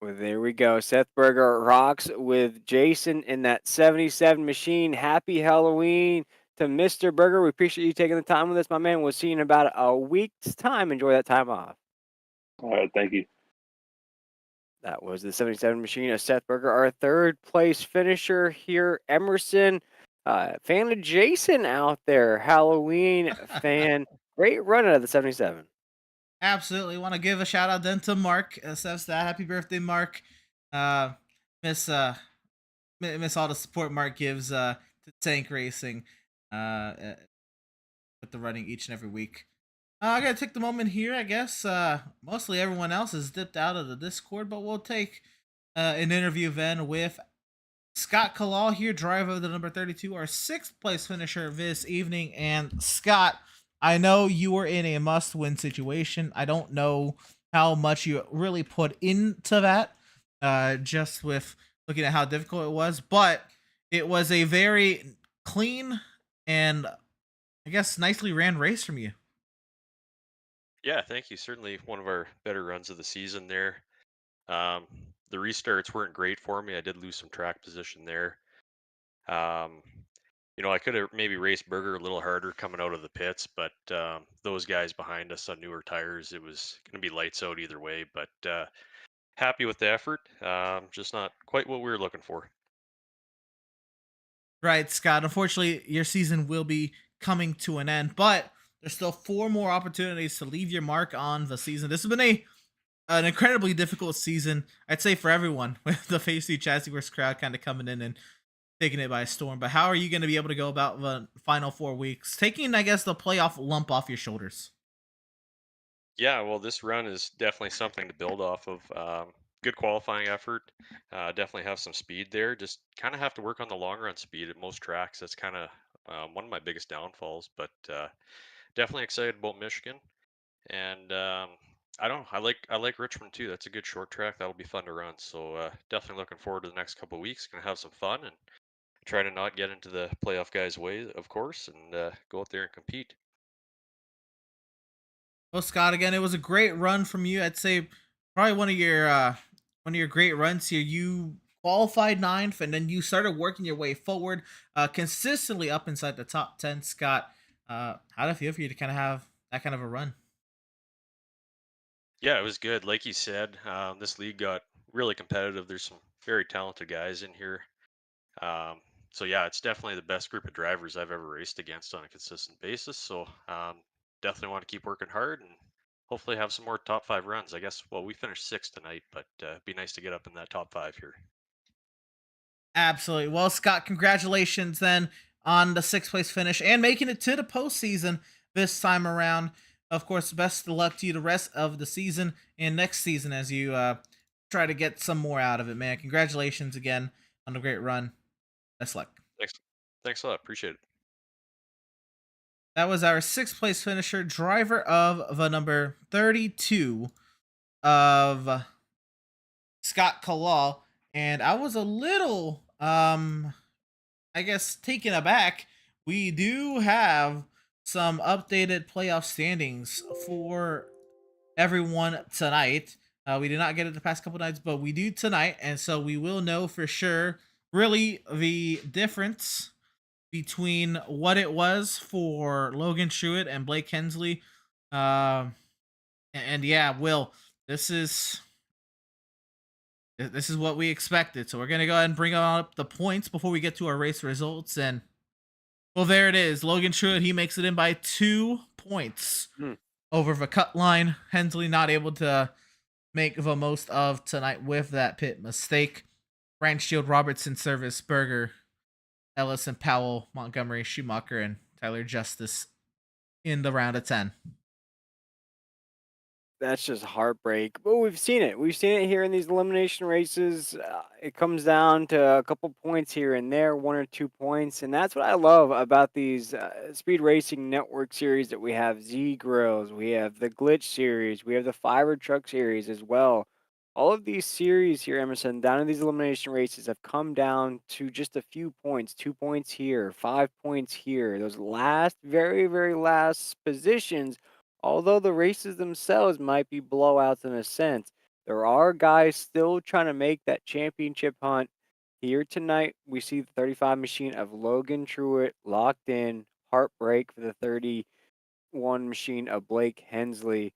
Well, there we go. Seth Berger rocks with Jason in that 77 machine. Happy Halloween to Mr. Berger. We appreciate you taking the time with us, my man. We'll see you in about a week's time. Enjoy that time off. All right, thank you. That was the 77 machine of Seth Berger, our third place finisher here. Emerson, fan of Jason out there, Halloween fan. Great run out of the 77. Absolutely. Want to give a shout out then to Mark. Says that happy birthday, Mark. Uh, miss miss all the support Mark gives to Tank Racing, with the running each and every week. I gotta take the moment here. I guess mostly everyone else has dipped out of the Discord, but we'll take an interview then with Scott Kalal here, driver of the number 32, our sixth place finisher this evening. And Scott, I know you were in a must win situation. I don't know how much you really put into that, just with looking at how difficult it was, but it was a very clean and I guess nicely ran race from you. Yeah, thank you. Certainly one of our better runs of the season there. Um, the restarts weren't great for me. I did lose some track position there. Um, I could have maybe raced Berger a little harder coming out of the pits, but those guys behind us on newer tires, it was going to be lights out either way. But happy with the effort. Just not quite what we were looking for. Right, Scott. Unfortunately, your season will be coming to an end, but there's still four more opportunities to leave your mark on the season. This has been an incredibly difficult season, I'd say, for everyone, with the Phase 2 Chassis Works crowd kind of coming in and taking it by storm. But how are you going to be able to go about the final 4 weeks, taking, I guess, the playoff lump off your shoulders? Yeah, well, this run is definitely something to build off of. Good qualifying effort. Definitely have some speed there. Just kind of have to work on the long run speed at most tracks. That's kind of one of my biggest downfalls. But definitely excited about Michigan. And I don't. I like Richmond too. That's a good short track. That'll be fun to run. So definitely looking forward to the next couple of weeks. Gonna have some fun and try to not get into the playoff guys' way, of course, and go out there and compete. Well, Scott, again, it was a great run from you. I'd say probably one of your great runs here. You qualified ninth, and then you started working your way forward, consistently up inside the top 10. Scott, how did it feel for you to kind of have that kind of a run? Yeah, it was good. Like you said, this league got really competitive. There's some very talented guys in here. Um, so yeah, it's definitely the best group of drivers I've ever raced against on a consistent basis. So definitely want to keep working hard and hopefully have some more top 5 runs. I guess, well, we finished 6th tonight, but it'd be nice to get up in that top 5 here. Absolutely. Well, Scott, congratulations then on the sixth place finish and making it to the postseason this time around. Of course, best of luck to you the rest of the season and next season as you try to get some more out of it, man. Congratulations again on the great run. Best luck. Thanks a lot. Appreciate it. That was our sixth place finisher, driver of the number 32 of Scott Kalal. And I was a little, I guess, taken aback. We do have some updated playoff standings for everyone tonight. We did not get it the past couple nights, but we do tonight. And so we will know for sure, really, the difference between what it was for Logan Truitt and Blake Hensley. And yeah, Will, this is what we expected. So we're going to go ahead and bring up the points before we get to our race results. And, well, there it is. Logan Truitt, he makes it in by 2 points over the cut line. Hensley not able to make the most of tonight with that pit mistake. Ryan Shield, Robertson, Service, Berger, Ellison, Powell, Montgomery, Schumacher, and Tyler Justice in the round of 10. That's just heartbreak. But we've seen it. We've seen it here in these elimination races. It comes down to a couple points here and there, 1 or 2 points. And that's what I love about these Speed Racing Network series that we have. Z Grills, we have the Glitch series, we have the Fiber Truck series as well. All of these series here, Emerson, down in these elimination races have come down to just a few points. 2 points here, 5 points here. Those last, very, very last positions, although the races themselves might be blowouts in a sense, there are guys still trying to make that championship hunt. Here tonight, we see the 35 machine of Logan Truitt locked in. Heartbreak for the 31 machine of Blake Hensley.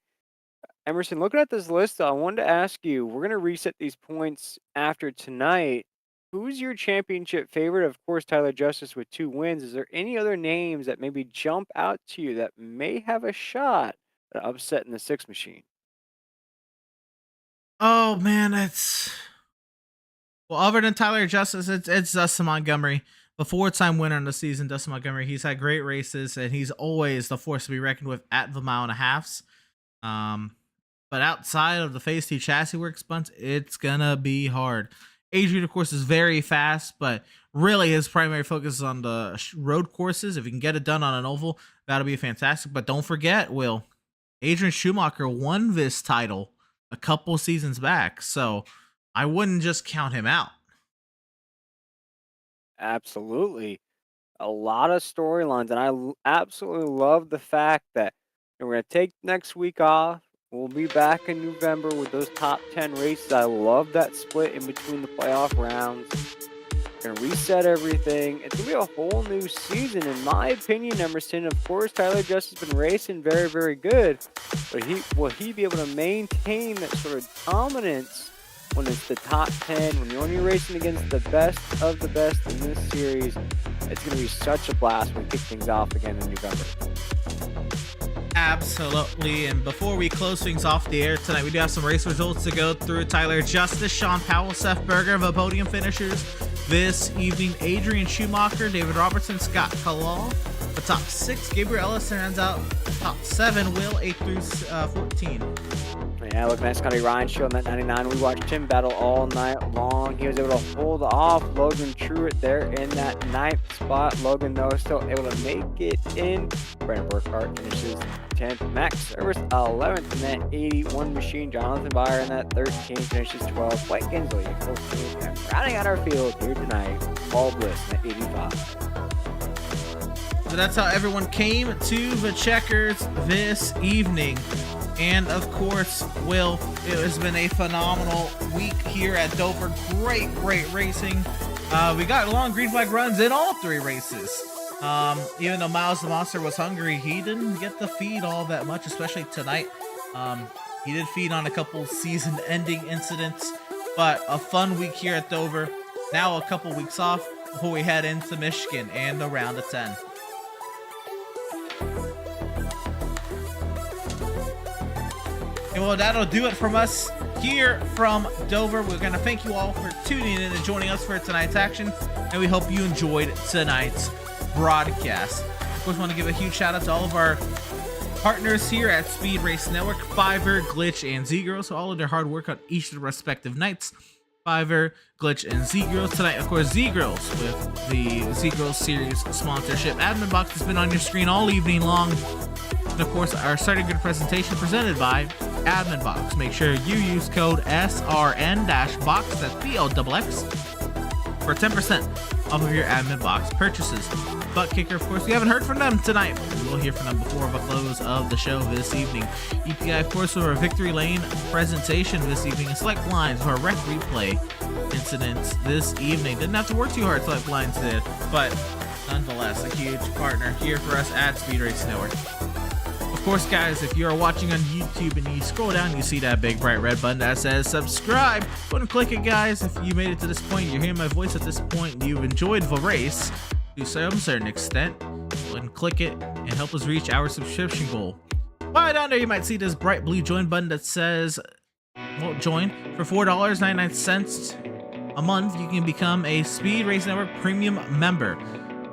Emerson, looking at this list, though, I wanted to ask you, we're going to reset these points after tonight. Who's your championship favorite? Of course, Tyler Justice with 2 wins. Is there any other names that maybe jump out to you that may have a shot at upsetting the 6 machine? Oh, man, well, other than Tyler Justice, it's Dustin Montgomery. The 4-time winner in the season, Dustin Montgomery. He's had great races, and he's always the force to be reckoned with at the mile and a halves. But outside of the Phase 2 chassis work stunts, it's gonna be hard. Adrian, of course, is very fast, but really his primary focus is on the road courses. If you can get it done on an oval, that'll be fantastic. But don't forget, Will, Adrian Schumacher won this title a couple seasons back, so I wouldn't just count him out. Absolutely. A lot of storylines, and I absolutely love the fact that we're going to take next week off. We'll be back in November with those top 10 races. I love that split in between the playoff rounds. We're going to reset everything. It's going to be a whole new season, in my opinion, Emerson. Of course, Tyler Justice has been racing very, very good, but will he be able to maintain that sort of dominance when it's the top 10, when you're only racing against the best of the best in this series? It's going to be such a blast when we kick things off again in November. Absolutely. And before we close things off the air tonight, we do have some race results to go through. Tyler Justice, Sean Powell, Seth Berger, the podium finishers this evening. Adrian Schumacher, David Robertson, Scott Kalal. The top 6, Gabriel Ellison rounds out top 7, Will 8 through 14. Yeah, looking at Scotty Ryan showing that 99. We watched him battle all night long. He was able to hold off Logan Truitt there in that 9th spot. Logan, though, still able to make it in. Brandon Burkhart finishes 10th. Max Service 11th in that 81 machine. Jonathan Byer in that 13th finishes 12th. Blake Hensley 14th. And rounding out our field here tonight, Paul Bliss in that 85. So that's how everyone came to the checkers this evening. And of course, Will, it has been a phenomenal week here at Dover. Great racing. We got long green flag runs in all 3 races. Even though Miles the Monster was hungry, he didn't get the feed all that much, especially tonight. He did feed on a couple season-ending incidents, but a fun week here at Dover. Now a couple weeks off before we head into Michigan and the round of 10. And well, that'll do it from us here from Dover. We're going to thank you all for tuning in and joining us for tonight's action. And we hope you enjoyed tonight's broadcast. Of course, I want to give a huge shout out to all of our partners here at Speed Race Network, Fiverr, Glitch, and Z-Girls, for all of their hard work on each of the respective nights. Fiverr, Glitch, and Z-Girls. Tonight, of course, Z-Girls with the Z-Girls series sponsorship. Admin Box has been on your screen all evening long. And of course, our starting good presentation presented by Admin Box. Make sure you use code SRN-box, that's BLXX, for 10% off of your Admin Box purchases. Butt Kicker, of course, we haven't heard from them tonight. We will hear from them before the close of the show this evening. EPI, of course, for our Victory Lane presentation this evening, and select lines for our rec replay incidents this evening. Didn't have to work too hard, select lines did, but nonetheless, a huge partner here for us at Speed Race Network. Of course, guys, if you are watching on YouTube and you scroll down, you see that big bright red button that says subscribe. Go and click it, guys. If you made it to this point, you're hearing my voice at this point, you've enjoyed the race to some certain extent, go and click it and help us reach our subscription goal. While down there, you might see this bright blue join button that says, well, join. For $4.99 a month, you can become a Speed Race Network premium member.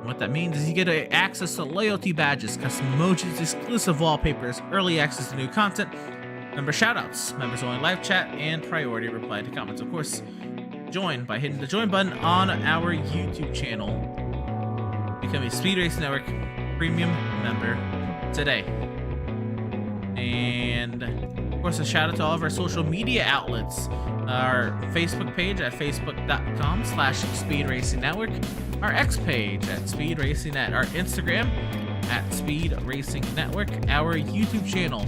What that means is you get access to loyalty badges, custom emojis, exclusive wallpapers, early access to new content, member shoutouts, members only live chat, and priority reply to comments. Of course, join by hitting the join button on our YouTube channel. Become a Speed Race Network premium member today. And of course, a shout out to all of our social media outlets. Our Facebook page at facebook.com/Speed Racing Network. Our X page at Speed Racing Net. Our Instagram at Speed Racing Network. Our YouTube channel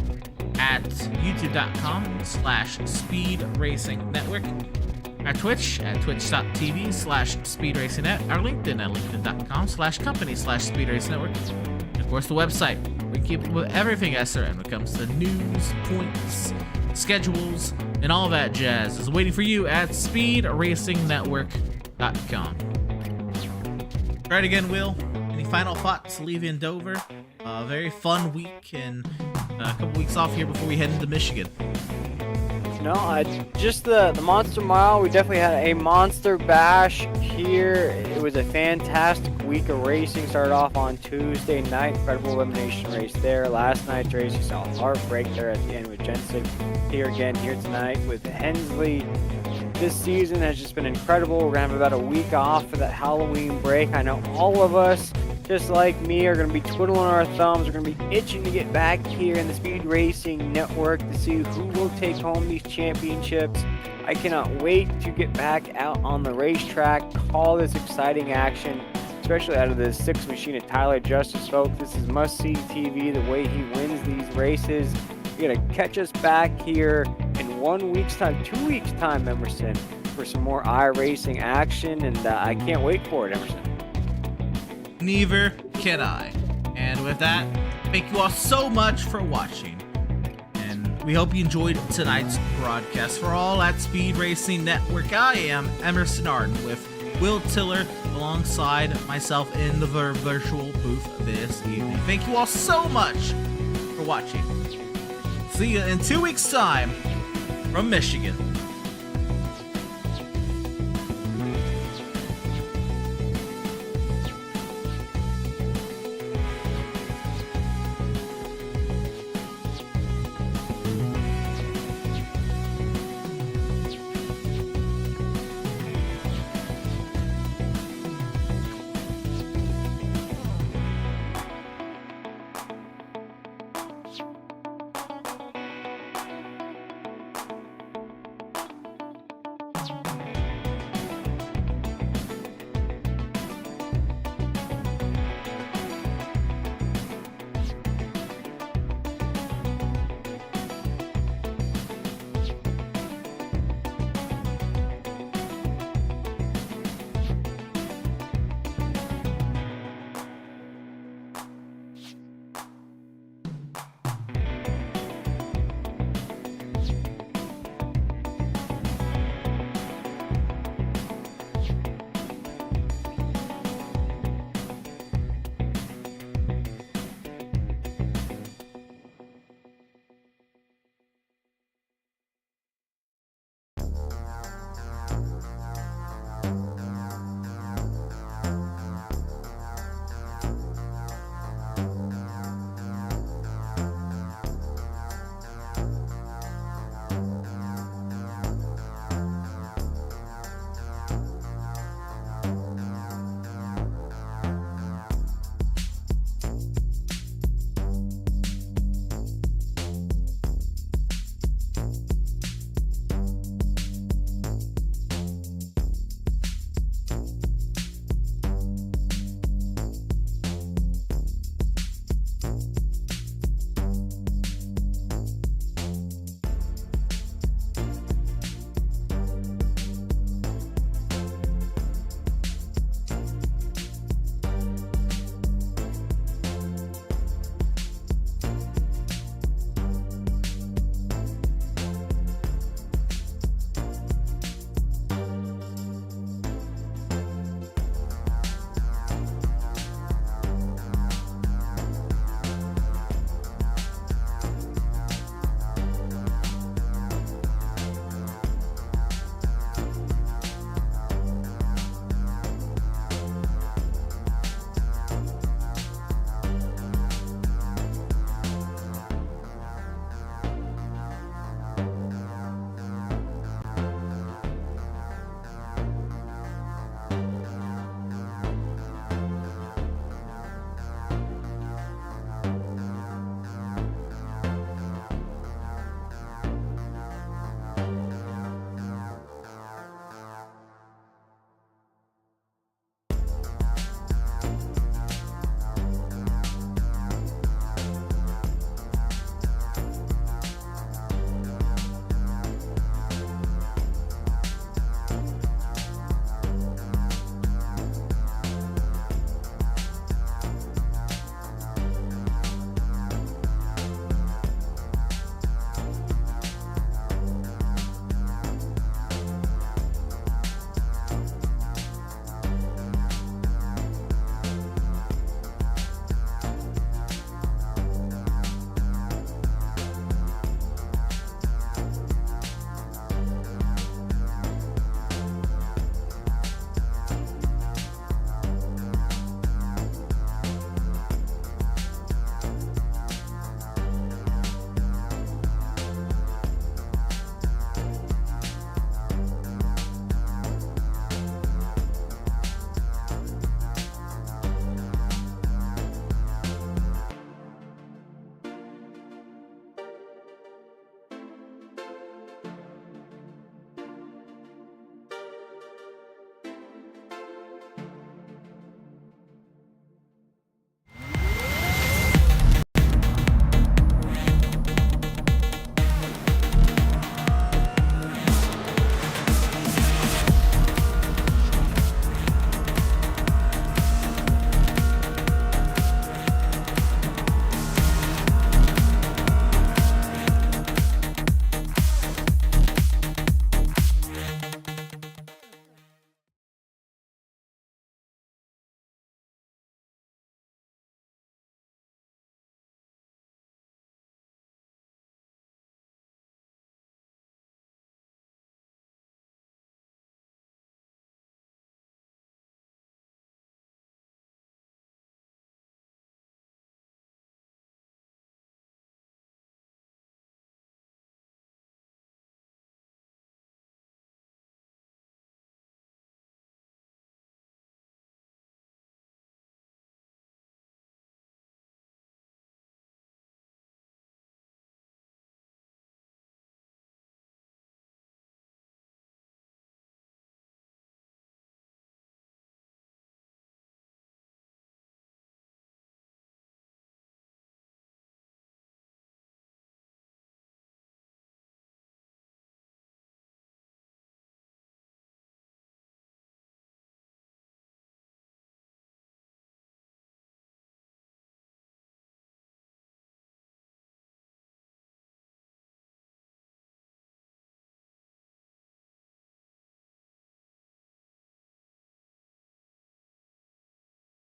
at youtube.com/Speed Racing Network. Our Twitch at twitch.tv/Speed Racing Net. Our LinkedIn at linkedin.com/company/Speed Racing Network. And of course, the website. We keep up with everything SRN when it comes to news, points, schedules, and all that jazz is waiting for you at speedracingnetwork.com. Right again, Will. Any final thoughts leaving Dover? A very fun week and a couple weeks off here before we head into Michigan. No, just the Monster Mile. We definitely had a monster bash here. It was a fantastic week of racing. Started off on Tuesday night, incredible elimination race there. Last night's race, you saw a heartbreak there at the end with Jensen. Here tonight with Hensley. This season has just been incredible. We're gonna have about a week off for that Halloween break. I know all of us, just like me, are going to be twiddling our thumbs. We're going to be itching to get back here in the Speed Racing Network to see who will take home these championships. I cannot wait to get back out on the racetrack, call this exciting action, especially out of the sixth machine of Tyler Justice, folks. This is must-see TV, the way he wins these races. You're going to catch us back here in 1 week's time, 2 weeks' time, Emerson, for some more iRacing action, and I can't wait for it, Emerson. Neither can I. And with that, thank you all so much for watching. And we hope you enjoyed tonight's broadcast. For all at Speed Racing Network, I am Emerson Arden with Will Tiller alongside myself in the virtual booth this evening. Thank you all so much for watching. See you in 2 weeks' time from Michigan.